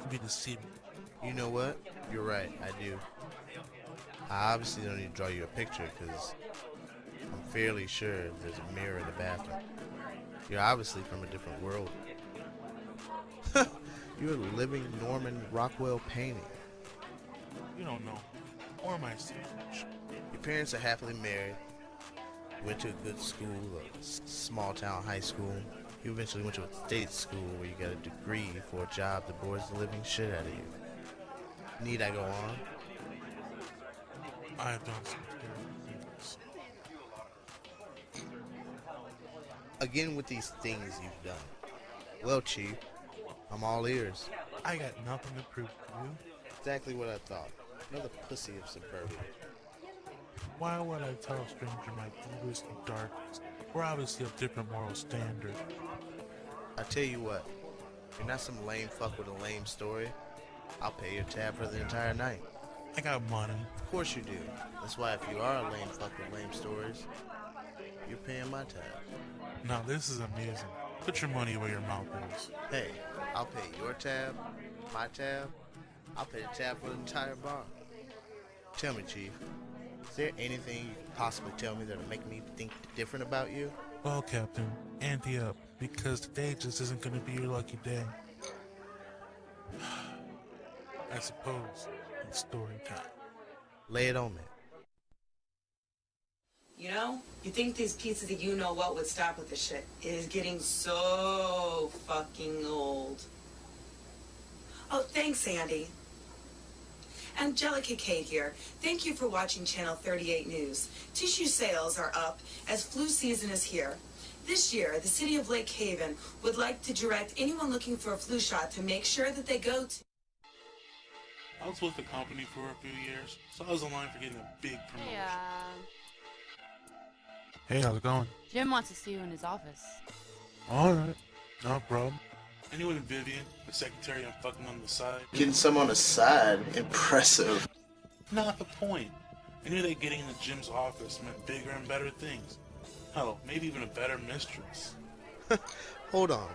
to be deceiving. You know what? You're right, I do. I obviously don't need to draw you a picture, because I'm fairly sure there's a mirror in the bathroom. You're obviously from a different world. You're a living Norman Rockwell painting. You don't know. Or my sandwich. Your parents are happily married. Went to a good school, a small town high school. You eventually went to a state school where you got a degree for a job that bores the living shit out of you. Need I go on? I have done some things. Again with these things you've done. Well, Chief, I'm all ears. I got nothing to prove to you. Exactly what I thought. Another pussy of suburbia. Why would I tell a stranger my deepest and darkest? We're obviously of different moral standard. I tell you what, you're not some lame fuck with a lame story. I'll pay your tab for the entire night. I got money. Of course you do. That's why if you are a lame fuck with lame stories, you're paying my tab. Now this is amazing. Put your money where your mouth is. Hey, I'll pay your tab, my tab. I'll pay the tab for the entire bar. Tell me, Chief, is there anything you could possibly tell me that'll make me think different about you? Well, Captain, ante up, because today just isn't going to be your lucky day. I suppose it's story time. Lay it on me. You know, you think these pieces of you-know-what would stop with this shit. It is getting so fucking old. Oh, thanks, Andy. Angelica Kate here. Thank you for watching Channel 38 News. Tissue sales are up as flu season is here. This year, the city of Lake Haven would like to direct anyone looking for a flu shot to make sure that they go to... I was with the company for a few years, so I was in line for getting a big promotion. Yeah. Hey, how's it going? Jim wants to see you in his office. Alright, no problem. Anyone Vivian, the secretary I'm fucking on the side? Getting some on the side, impressive. Not the point. I knew that getting into Jim's office meant bigger and better things. Hell, maybe even a better mistress. Hold on.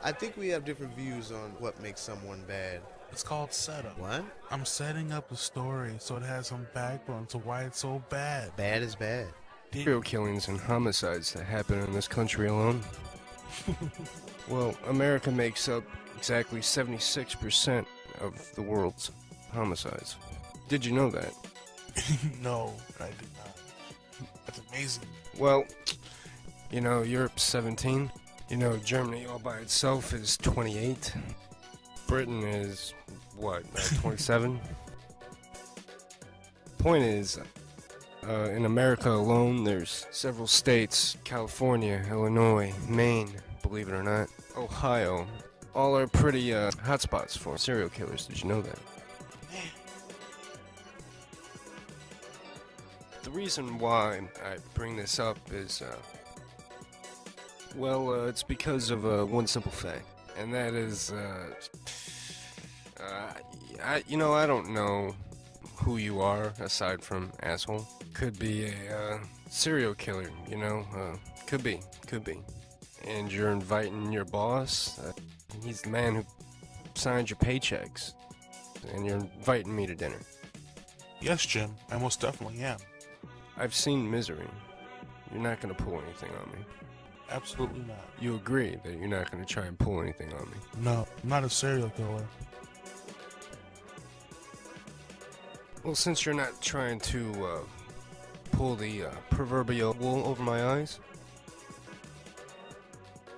I think we have different views on what makes someone bad. It's called setup. What? I'm setting up a story so it has some backbone to why it's so bad. Bad is bad. Serial killings and homicides that happen in this country alone. Well, America makes up exactly 76% of the world's homicides. Did you know that? No, I did not. That's amazing. Well, you know, Europe's 17. You know, Germany all by itself is 28. Britain is, what, 27? Point is, in America alone, there's several states, California, Illinois, Maine, believe it or not, Ohio, all are pretty hotspots for serial killers. Did you know that? The reason why I bring this up is, well, it's because of one simple fact, and that is, I don't know who you are aside from asshole. Could be a serial killer, you know, could be. And you're inviting your boss, he's the man who signs your paychecks, and you're inviting me to dinner. Yes, Jim, I most definitely am. I've seen Misery. You're not gonna pull anything on me. Absolutely not. You agree that you're not gonna try and pull anything on me? No, I'm not a serial killer. Well, since you're not trying to pull the proverbial wool over my eyes,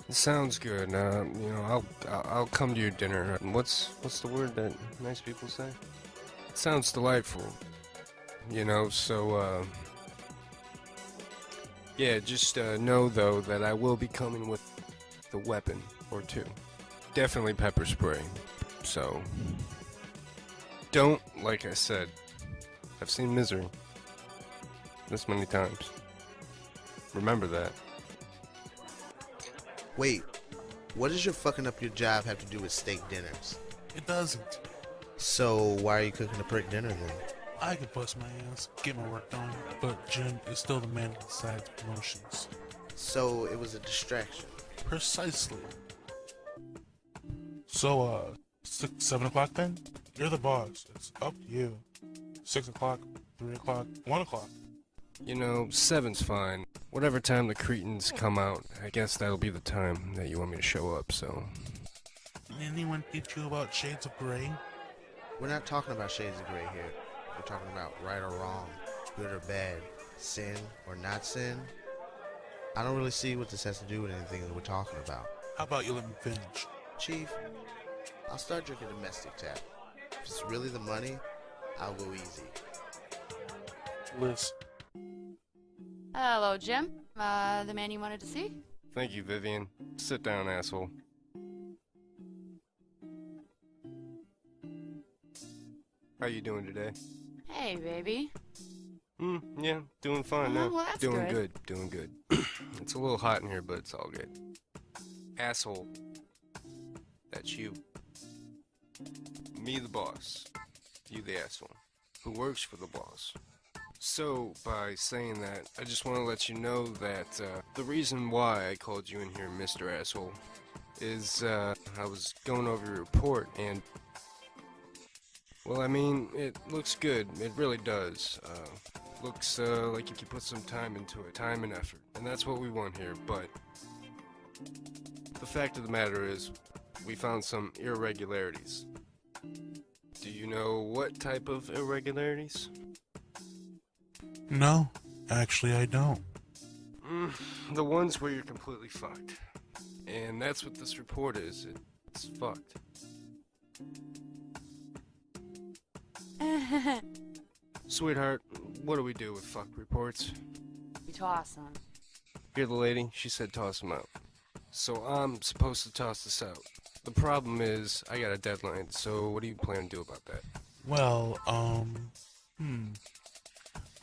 it sounds good. You know, I'll come to your dinner. What's the word that nice people say? It sounds delightful. You know, so yeah, just know though that I will be coming with the weapon or two. Definitely pepper spray. So don't, like I said, I've seen Misery this many times. Remember that. Wait, what does your fucking up your job have to do with steak dinners? It doesn't. So why are you cooking a prick dinner then? I could bust my ass, get my work done, but Jim is still the man who decides promotions. So it was a distraction. Precisely. So, 7 o'clock then? You're the boss. It's up to you. 6 o'clock, 3 o'clock, 1 o'clock. You know, 7's fine. Whatever time the cretins come out, I guess that'll be the time that you want me to show up, so... Did anyone teach you about shades of gray? We're not talking about shades of gray here. We're talking about right or wrong, good or bad, sin or not sin. I don't really see what this has to do with anything that we're talking about. How about you let me finish? Chief, I'll start drinking domestic tap. If it's really the money, I'll go easy. Liz. Hello, Jim. The man you wanted to see? Thank you, Vivian. Sit down, asshole. How you doing today? Hey, baby. Yeah, doing fine now. Well, that's doing good. Doing good. It's a little hot in here, but it's all good. Asshole. That's you. Me, the boss. You, the asshole. Who works for the boss. So, by saying that, I just want to let you know that the reason why I called you in here Mr. Asshole is I was going over your report and... Well, I mean, it looks good. It really does. Looks like you put some time into it. Time and effort. And that's what we want here, but... The fact of the matter is, we found some irregularities. Do you know what type of irregularities? No, actually I don't. The ones where you're completely fucked. And that's what this report is. It's fucked. Sweetheart, what do we do with fuck reports? You toss them. You're the lady, she said toss them out. So I'm supposed to toss this out. The problem is, I got a deadline, so what do you plan to do about that? Well,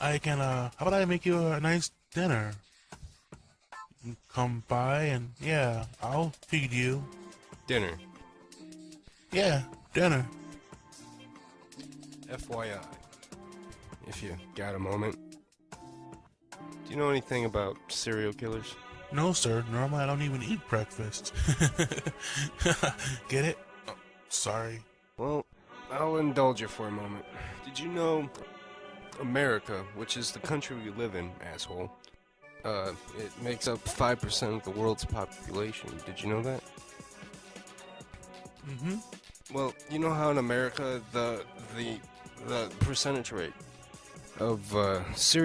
I can, how about I make you a nice dinner? You can come by and, yeah, I'll feed you. Dinner? Yeah, dinner. FYI, if you got a moment. Do you know anything about serial killers? No, sir. Normally I don't even eat breakfast. Get it? Oh, sorry. Well, I'll indulge you for a moment. Did you know America, which is the country we live in, asshole, it makes up 5% of the world's population. Did you know that? Mm-hmm. Well, you know how in America the percentage rate of serial